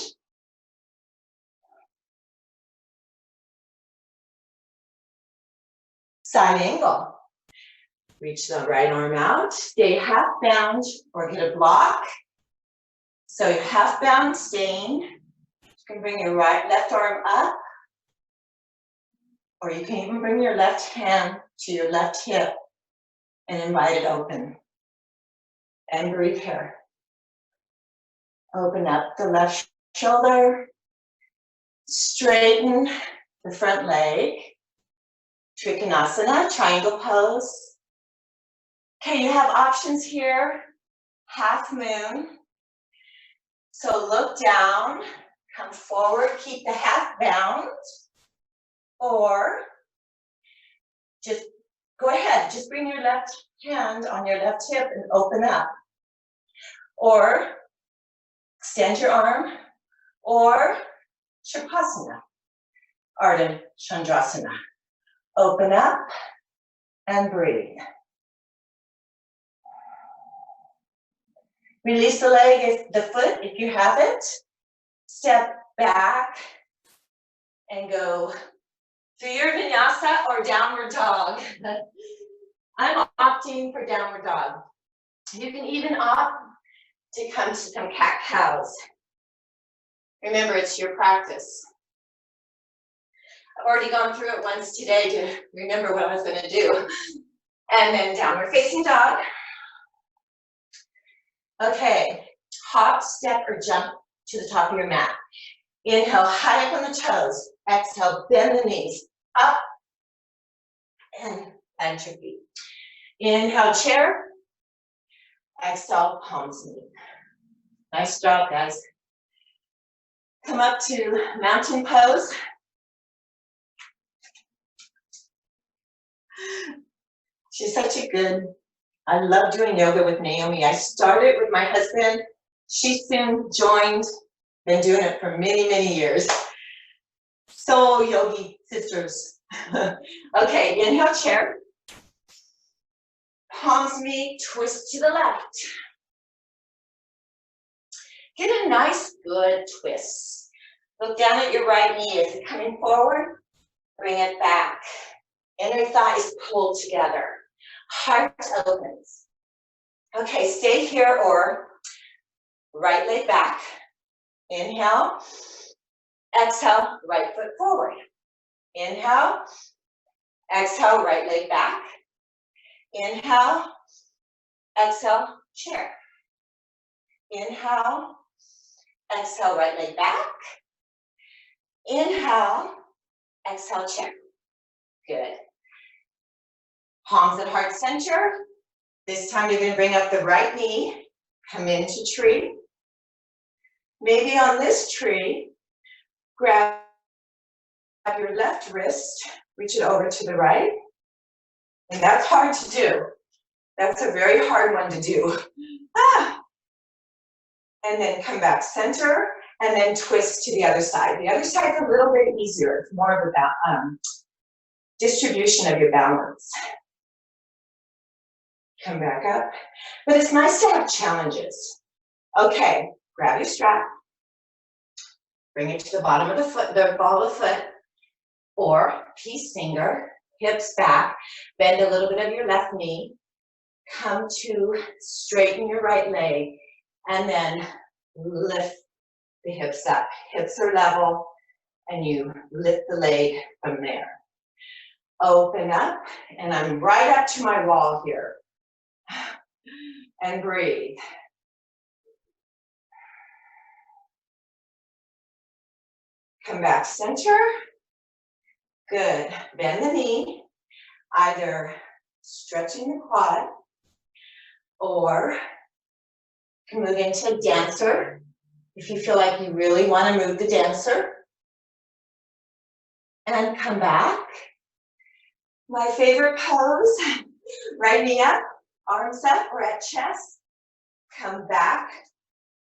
Side angle. Reach the right arm out, stay half bound or get a block. So you're half bound, staying. You can bring your left arm up, or you can even bring your left hand to your left hip and invite it open. And breathe here. Open up the left shoulder, straighten the front leg. Trikonasana, triangle pose. Okay, you have options here, half moon. So look down, come forward, keep the half bound, or just go ahead, just bring your left hand on your left hip and open up. Or extend your arm, or Shavasana, Ardha Chandrasana. Open up and breathe. Release the leg, the foot, if you have it. Step back and go through your vinyasa or downward dog. I'm opting for downward dog. You can even opt to come to some cat-cows. Remember, it's your practice. I've already gone through it once today to remember what I was going to do. And then downward facing dog. Okay, hop, step, or jump to the top of your mat. Inhale, high up on the toes. Exhale, bend the knees. Up and plant your feet. Inhale, chair. Exhale, palms meet. Nice job, guys. Come up to mountain pose. She's such a good, I love doing yoga with Naomi. I started with my husband. She soon joined, been doing it for many, many years. So yogi sisters. Okay, inhale, chair. Palms meet, twist to the left. Get a nice, good twist. Look down at your right knee. Is it coming forward? Bring it back. Inner thighs pull together. Heart opens. Okay, stay here or right leg back. Inhale. Exhale, right foot forward. Inhale. Exhale, right leg back. Inhale. Exhale, chair. Inhale. Exhale, right leg back. Inhale. Exhale, chair. Good. Palms at heart center. This time you're going to bring up the right knee. Come into tree. Maybe on this tree, grab your left wrist, reach it over to the right. And that's hard to do. That's a very hard one to do. Ah. And then come back center, and then twist to the other side. The other side's a little bit easier. It's more of a distribution of your balance. Come back up. But it's nice to have challenges. Okay, grab your strap. Bring it to the bottom of the foot, the ball of the foot, or peace finger, hips back. Bend a little bit of your left knee. Come to straighten your right leg, and then lift the hips up. Hips are level, and you lift the leg from there. Open up, and I'm right up to my wall here. And breathe. Come back center. Good. Bend the knee, either stretching the quad or you can move into dancer if you feel like you really want to move the dancer. And come back. My favorite pose, right knee up, arms up or at chest. Come back,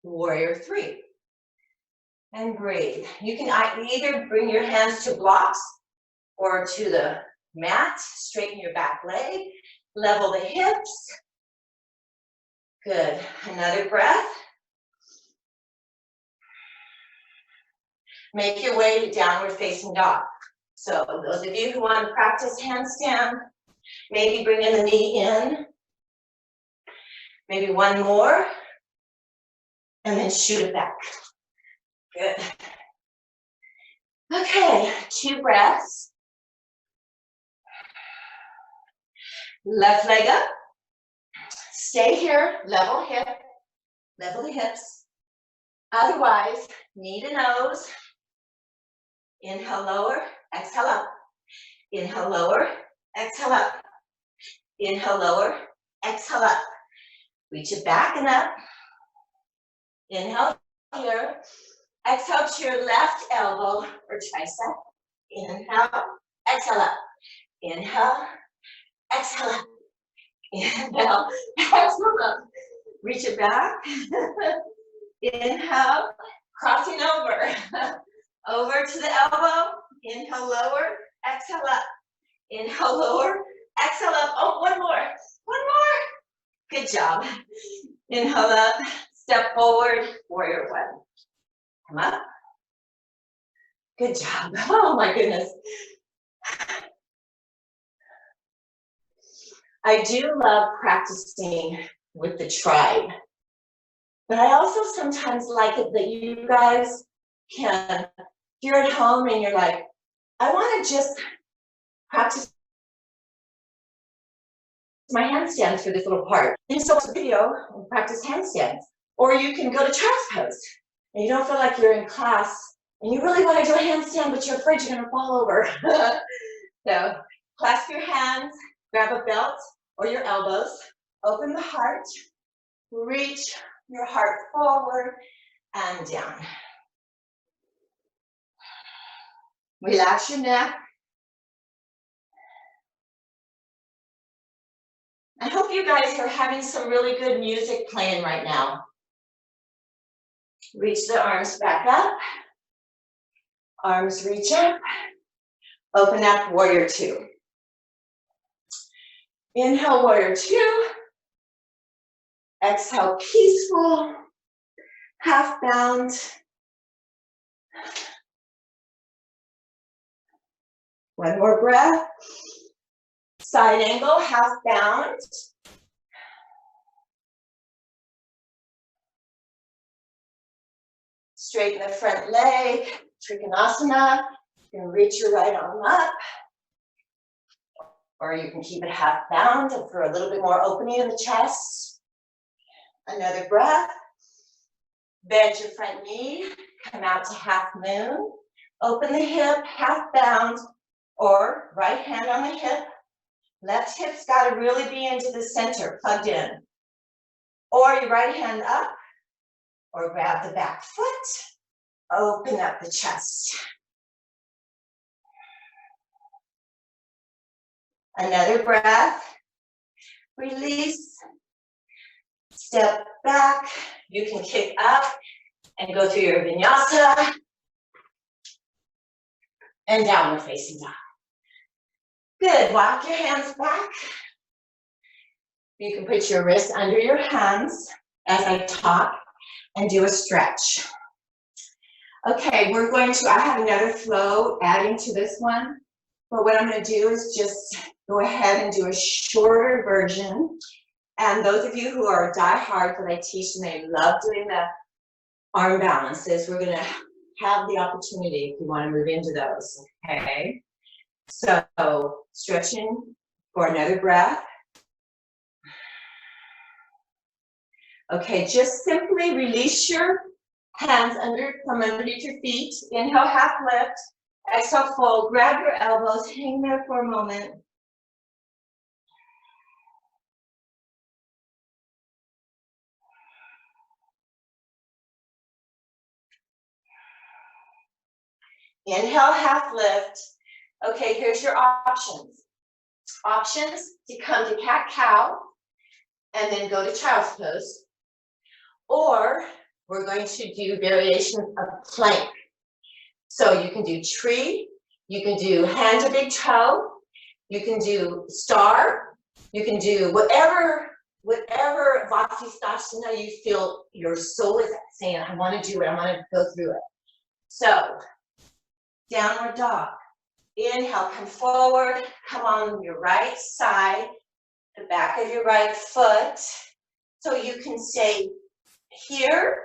warrior three. And breathe. You can either bring your hands to blocks or to the mat, straighten your back leg, level the hips. Good. Another breath. Make your way to downward facing dog. So those of you who want to practice handstand, maybe bringing the knee in. Maybe one more. And then shoot it back. Good. Okay, 2 breaths. Left leg up. Stay here, level hip, level the hips. Otherwise, knee to nose. Inhale, lower, exhale up. Inhale, lower, exhale up. Inhale, lower, exhale up. Reach it back and up. Inhale here. Exhale to your left elbow or tricep. Inhale, exhale up. Inhale, exhale up. Inhale, exhale up. Reach it back. Inhale, crossing over. Over to the elbow. Inhale, lower. Exhale up. Inhale, lower. Exhale up. Oh, one more. One more. Good job. Inhale up. Step forward. Warrior one. Come up. Good job. Oh my goodness. I do love practicing with the tribe, but I also sometimes like it that you guys can, you're at home and you're like, I want to just practice my handstands for this little part. You can watch the video and practice handstands. Or you can go to child's pose and you don't feel like you're in class and you really want to do a handstand, but you're afraid you're going to fall over. So clasp your hands, grab a belt or your elbows, open the heart, reach your heart forward and down. Relax your neck. I hope you guys are having some really good music playing right now. Reach the arms back up. Arms reach up. Open up, warrior two. Inhale, warrior two. Exhale, peaceful. Half bound. One more breath. Side angle, half bound. Straighten the front leg, Trikonasana. You can reach your right arm up. Or you can keep it half bound for a little bit more opening in the chest. Another breath. Bend your front knee, come out to half moon. Open the hip, half bound, or right hand on the hip. Left hip's got to really be into the center, plugged in. Or your right hand up, or grab the back foot. Open up the chest. Another breath. Release. Step back. You can kick up and go through your vinyasa. And downward facing dog. Good, walk your hands back. You can put your wrists under your hands as I talk and do a stretch. Okay, I have another flow adding to this one, but what I'm gonna do is just go ahead and do a shorter version. And those of you who are die-hard that I teach and they love doing the arm balances, we're gonna have the opportunity if you wanna move into those, okay? So, stretching for another breath. Okay, just simply release your hands from underneath your feet. Inhale, half lift. Exhale, fold. Grab your elbows, hang there for a moment. Inhale, half lift. Okay, here's your options. Options to come to cat-cow and then go to child's pose. Or we're going to do variations of plank. So you can do tree, you can do hand to big toe, you can do star, you can do whatever Vasisthasana you feel your soul is saying, I want to do it, I want to go through it. So, downward dog. Inhale, come forward, come on your right side, the back of your right foot. So you can stay here,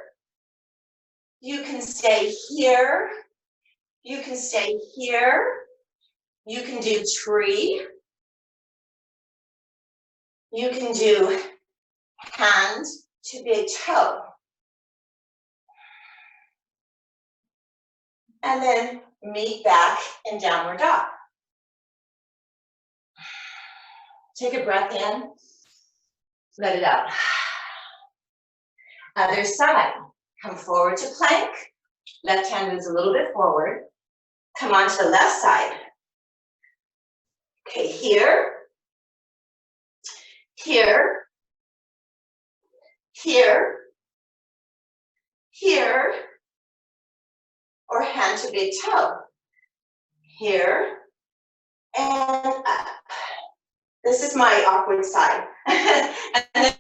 you can stay here, you can stay here, you can do tree, you can do hand to big toe. And then meet back in downward dog. Take a breath in. Let it out. Other side. Come forward to plank. Left hand moves a little bit forward. Come on to the left side. Okay, here, here, here, here, or hand to big toe. Here, and up. This is my awkward side. And then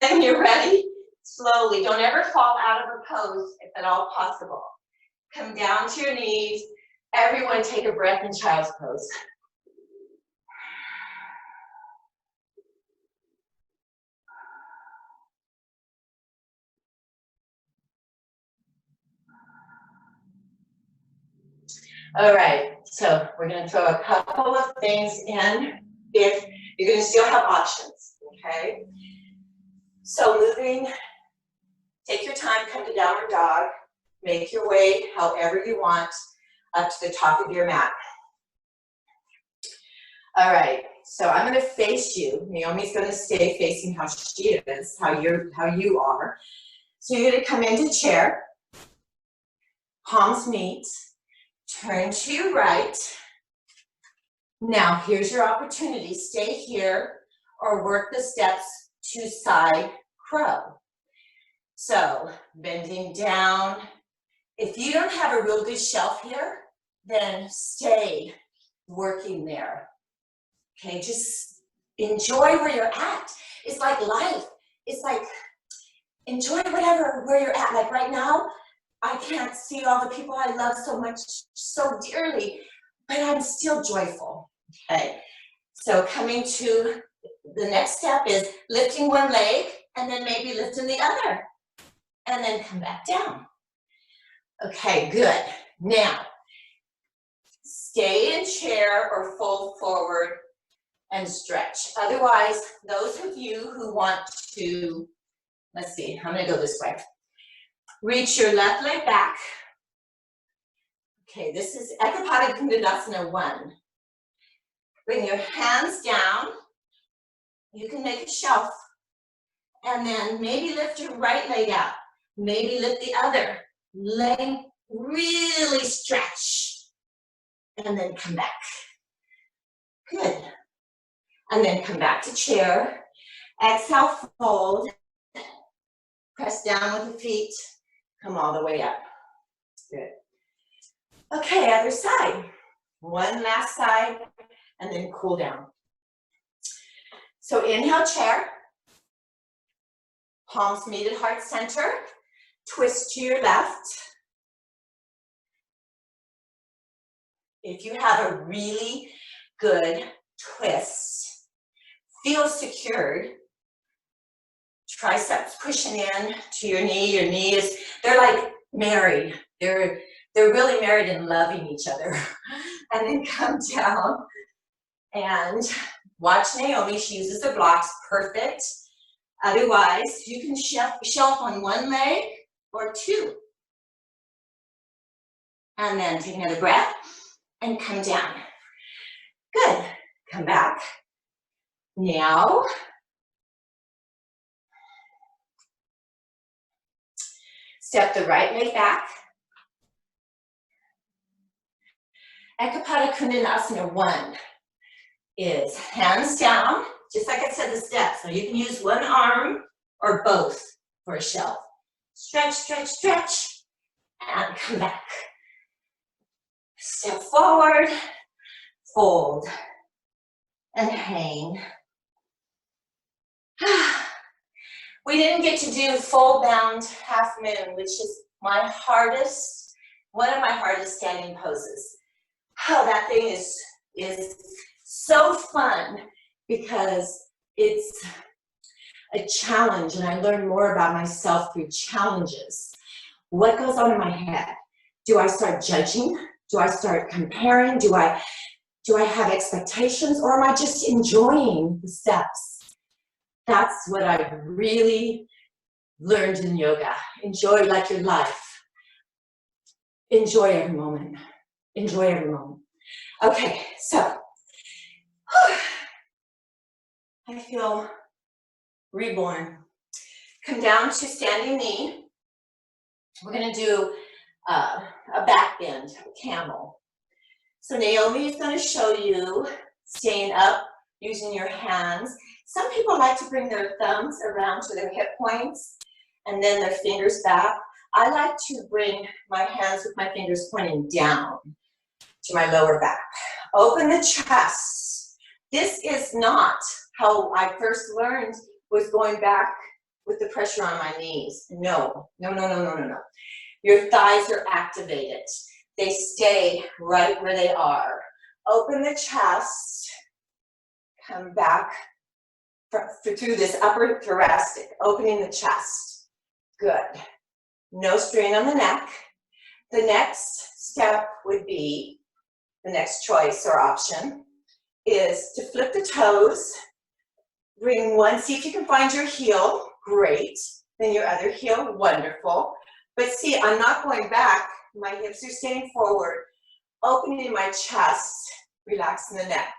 when you're ready, slowly, don't ever fall out of a pose if at all possible. Come down to your knees. Everyone take a breath in child's pose. All right, so we're going to throw a couple of things in if you're going to still have options, okay? So moving, take your time, come to downward dog, make your way however you want up to the top of your mat. All right, so I'm going to face you. Naomi's going to stay facing how she is, how you are. So you're going to come into chair, palms meet. Turn to your right. Now, here's your opportunity. Stay here or work the steps to side crow. So, bending down. If you don't have a real good shelf here, then stay working there. Okay, just enjoy where you're at. It's like life. It's like, enjoy where you're at. Like right now, I can't see all the people I love so much, so dearly, but I'm still joyful, okay? So coming to the next step is lifting one leg and then maybe lifting the other and then come back down. Okay, good. Now, stay in chair or fold forward and stretch. Otherwise, those of you who want to, let's see, I'm gonna go this way. Reach your left leg back. Okay, this is Ekapada Kundadasana 1. Bring your hands down. You can make a shelf. And then maybe lift your right leg out. Maybe lift the other. Leg really stretch. And then come back. Good. And then come back to chair. Exhale, fold. Press down with the feet. Come all the way up. Good. Okay, other side. One last side, and then cool down. So inhale, chair. Palms meet at heart center. Twist to your left. If you have a really good twist, feel secured. Triceps pushing in to your knee. Your knee is, they're like married. They're really married and loving each other. And then come down and watch Naomi. She uses the blocks, perfect. Otherwise, you can shelf on one leg or two. And then take another breath and come down. Good. Come back. Now, step the right leg back. Ekapada Kundadasana 1 is hands down, just like I said, the steps. So you can use one arm or both for a shelf. Stretch, stretch, stretch, and come back. Step forward, fold, and hang. We didn't get to do full bound half moon, which is my hardest, one of my hardest standing poses. Oh, that thing is so fun because it's a challenge, and I learn more about myself through challenges. What goes on in my head? Do I start judging? Do I start comparing? Do I have expectations, or am I just enjoying the steps? That's what I really learned in yoga. Enjoy like your life. Enjoy every moment. Enjoy every moment. Okay, so I feel reborn. Come down to standing knee. We're gonna do a back bend, camel. So Naomi is gonna show you staying up using your hands. Some people like to bring their thumbs around to their hip points and then their fingers back. I like to bring my hands with my fingers pointing down to my lower back. Open the chest. This is not how I first learned, was going back with the pressure on my knees. No. Your thighs are activated. They stay right where they are. Open the chest. Come back through this upper thoracic, opening the chest. Good. No strain on the neck. The next step would be, the next choice or option is to flip the toes. Bring one, see if you can find your heel. Great. Then your other heel. Wonderful. But see, I'm not going back. My hips are staying forward. Opening my chest. Relaxing the neck.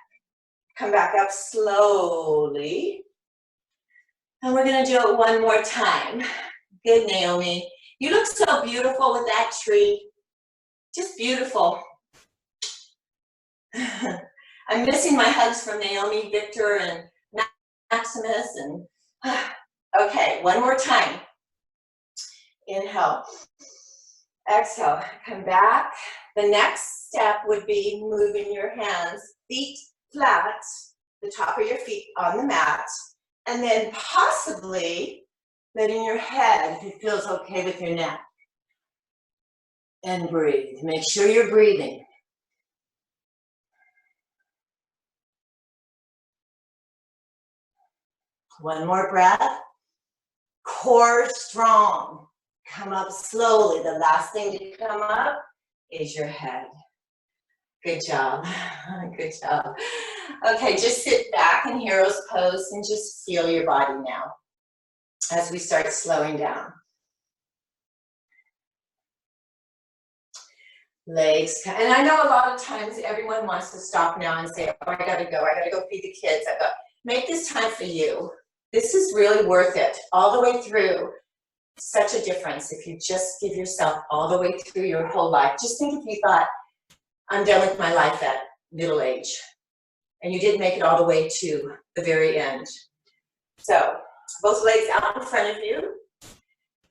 Come back up slowly. And we're going to do it one more time. Good, Naomi. You look so beautiful with that tree. Just beautiful. I'm missing my hugs from Naomi, Victor, and Maximus. And okay, one more time. Inhale. Exhale. Come back. The next step would be moving your hands, feet flat, the top of your feet on the mat, and then possibly letting your head, if it feels okay with your neck, and breathe. Make sure you're breathing. One more breath. Core strong. Come up slowly. The last thing to come up is your head. Good job. Good job. Okay, just sit back in hero's pose and just feel your body now as we start slowing down. Legs, and I know a lot of times everyone wants to stop now and say, oh, I gotta go feed the kids. Make this time for you. This is really worth it, all the way through. Such a difference if you just give yourself all the way through your whole life. Just think if you thought, I'm done with my life at middle age, and you didn't make it all the way to the very end. So, both legs out in front of you.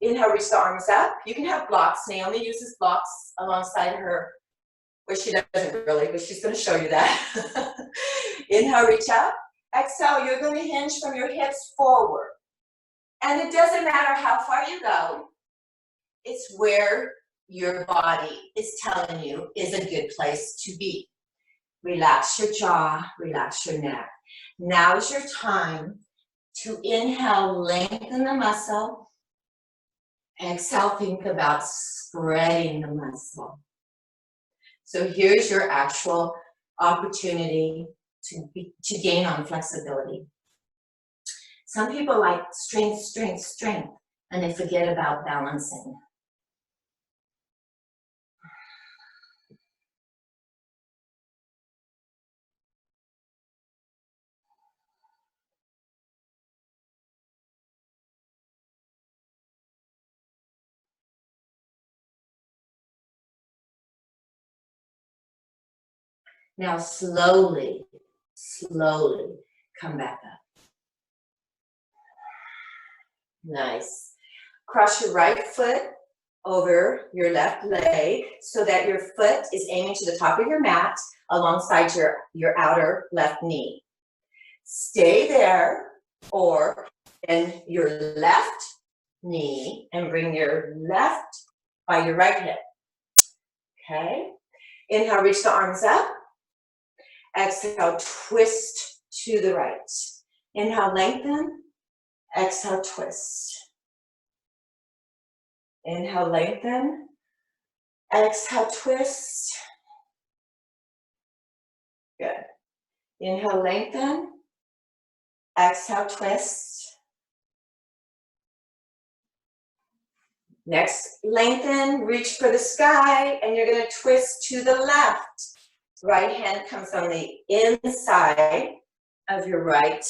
Inhale, reach the arms up. You can have blocks. Naomi uses blocks alongside her, well, she doesn't really, but she's going to show you that. Inhale, reach up. Exhale, you're going to hinge from your hips forward. And it doesn't matter how far you go, it's where your body is telling you is a good place to be. Relax your jaw, relax your neck. Now's your time to inhale, lengthen the muscle. Exhale, think about spreading the muscle. So here's your actual opportunity to gain on flexibility. Some people like strength, strength, strength, and they forget about balancing. Now slowly, slowly come back up. Nice. Cross your right foot over your left leg so that your foot is aiming to the top of your mat alongside your outer left knee. Stay there, or bend your left knee and bring your left by your right hip. Okay? Inhale, reach the arms up. Exhale, twist to the right. Inhale, lengthen. Exhale, twist. Inhale, lengthen. Exhale, twist. Good. Inhale, lengthen. Exhale, twist. Next, lengthen, reach for the sky, and you're going to twist to the left. Right hand comes on the inside of your right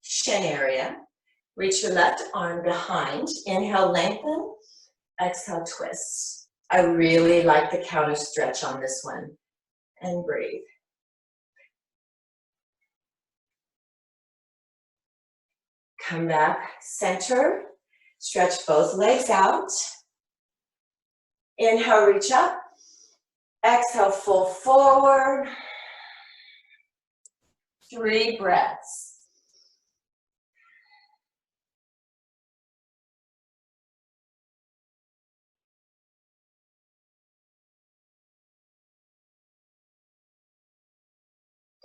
shin area. Reach your left arm behind. Inhale, lengthen. Exhale, twist. I really like the counter stretch on this one. And breathe. Come back, center. Stretch both legs out. Inhale, reach up. Exhale, fold forward. 3 breaths.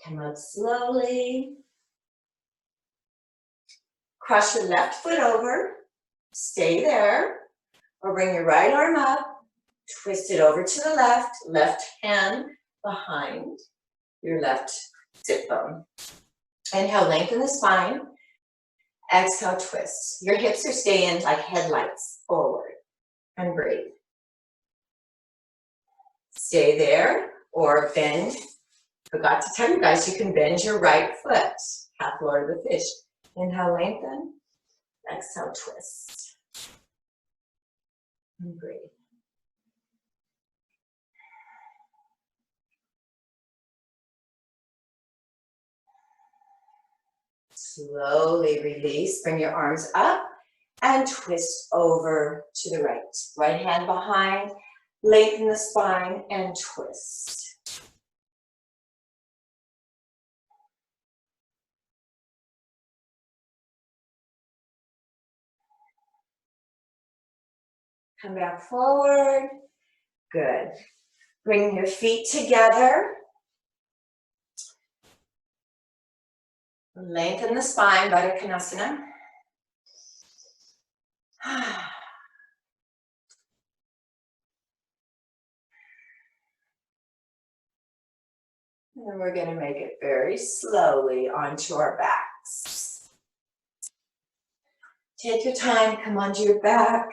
Come up slowly. Cross your left foot over. Stay there. Or bring your right arm up. Twist it over to the left. Left hand behind your left sit bone. Inhale, lengthen the spine. Exhale, twist. Your hips are staying like headlights forward. And breathe. Stay there or bend. Forgot to tell you guys, you can bend your right foot. Half Lord of the Fish. Inhale, lengthen. Exhale, twist. And breathe. Slowly release. Bring your arms up and twist over to the right. Right hand behind. Lengthen the spine and twist. Come back forward. Good. Bring your feet together. Lengthen the spine, Baddha Konasana. And we're going to make it very slowly onto our backs. Take your time, come onto your back.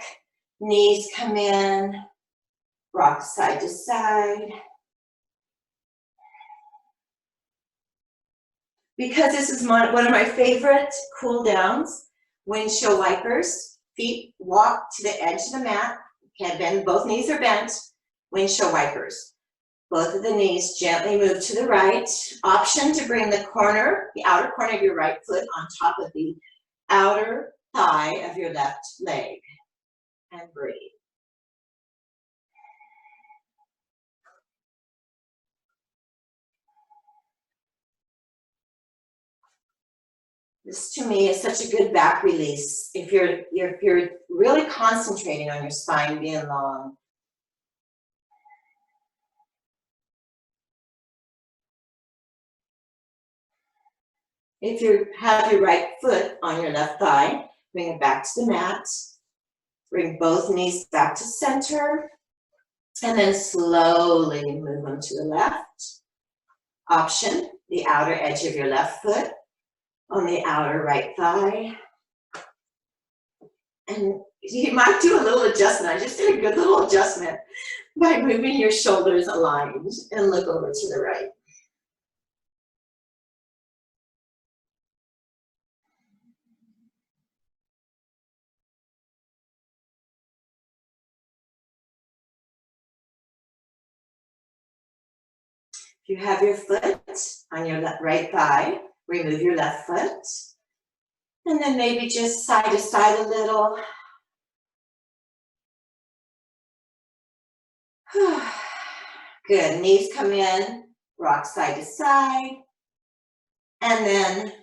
Knees come in. Rock side to side. Because this is one of my favorite cool downs, windshield wipers. Feet walk to the edge of the mat. Can't bend, both knees are bent. Windshield wipers. Both of the knees gently move to the right. Option to bring the corner, the outer corner of your right foot on top of the outer thigh of your left leg. And breathe. This to me is such a good back release. If you're really concentrating on your spine being long. If you have your right foot on your left thigh, bring it back to the mat. Bring both knees back to center. And then slowly move them to the left. Option, the outer edge of your left foot on the outer right thigh. And you might do a little adjustment. I just did a good little adjustment by moving your shoulders aligned and look over to the right. If you have your foot on your right thigh, remove your left foot. And then maybe just side to side a little. Good, knees come in, rock side to side. And then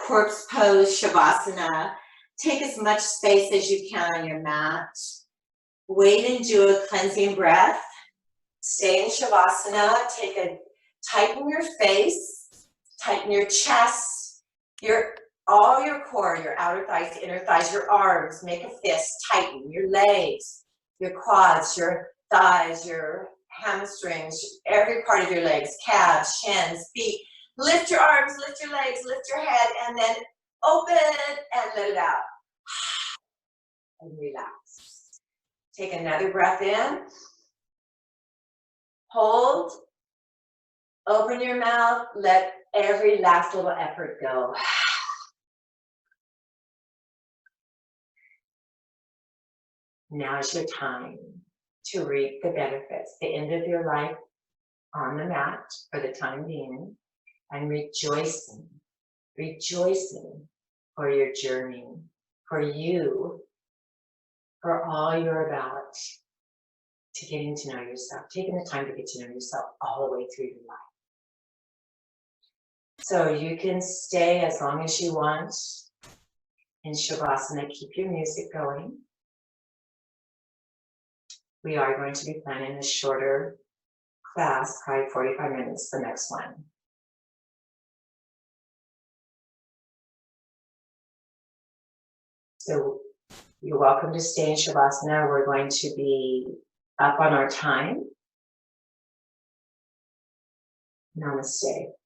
corpse pose, Shavasana. Take as much space as you can on your mat. Wait and do a cleansing breath. Stay in Shavasana, tighten your face, tighten your chest, all your core, your outer thighs, inner thighs, your arms, make a fist, tighten your legs, your quads, your thighs, your hamstrings, every part of your legs, calves, shins, feet. Lift your arms, lift your legs, lift your head, and then open and let it out. And relax. Take another breath in. Hold. Open your mouth. Let every last little effort go. Now is your time to reap the benefits, the end of your life on the mat for the time being, and rejoicing for your journey, for you, for all you're about, to getting to know yourself, taking the time to get to know yourself all the way through your life. So you can stay as long as you want in Shavasana, keep your music going. We are going to be planning a shorter class, probably 45 minutes, the next one. So you're welcome to stay in Shavasana. We're going to be up on our time. Namaste.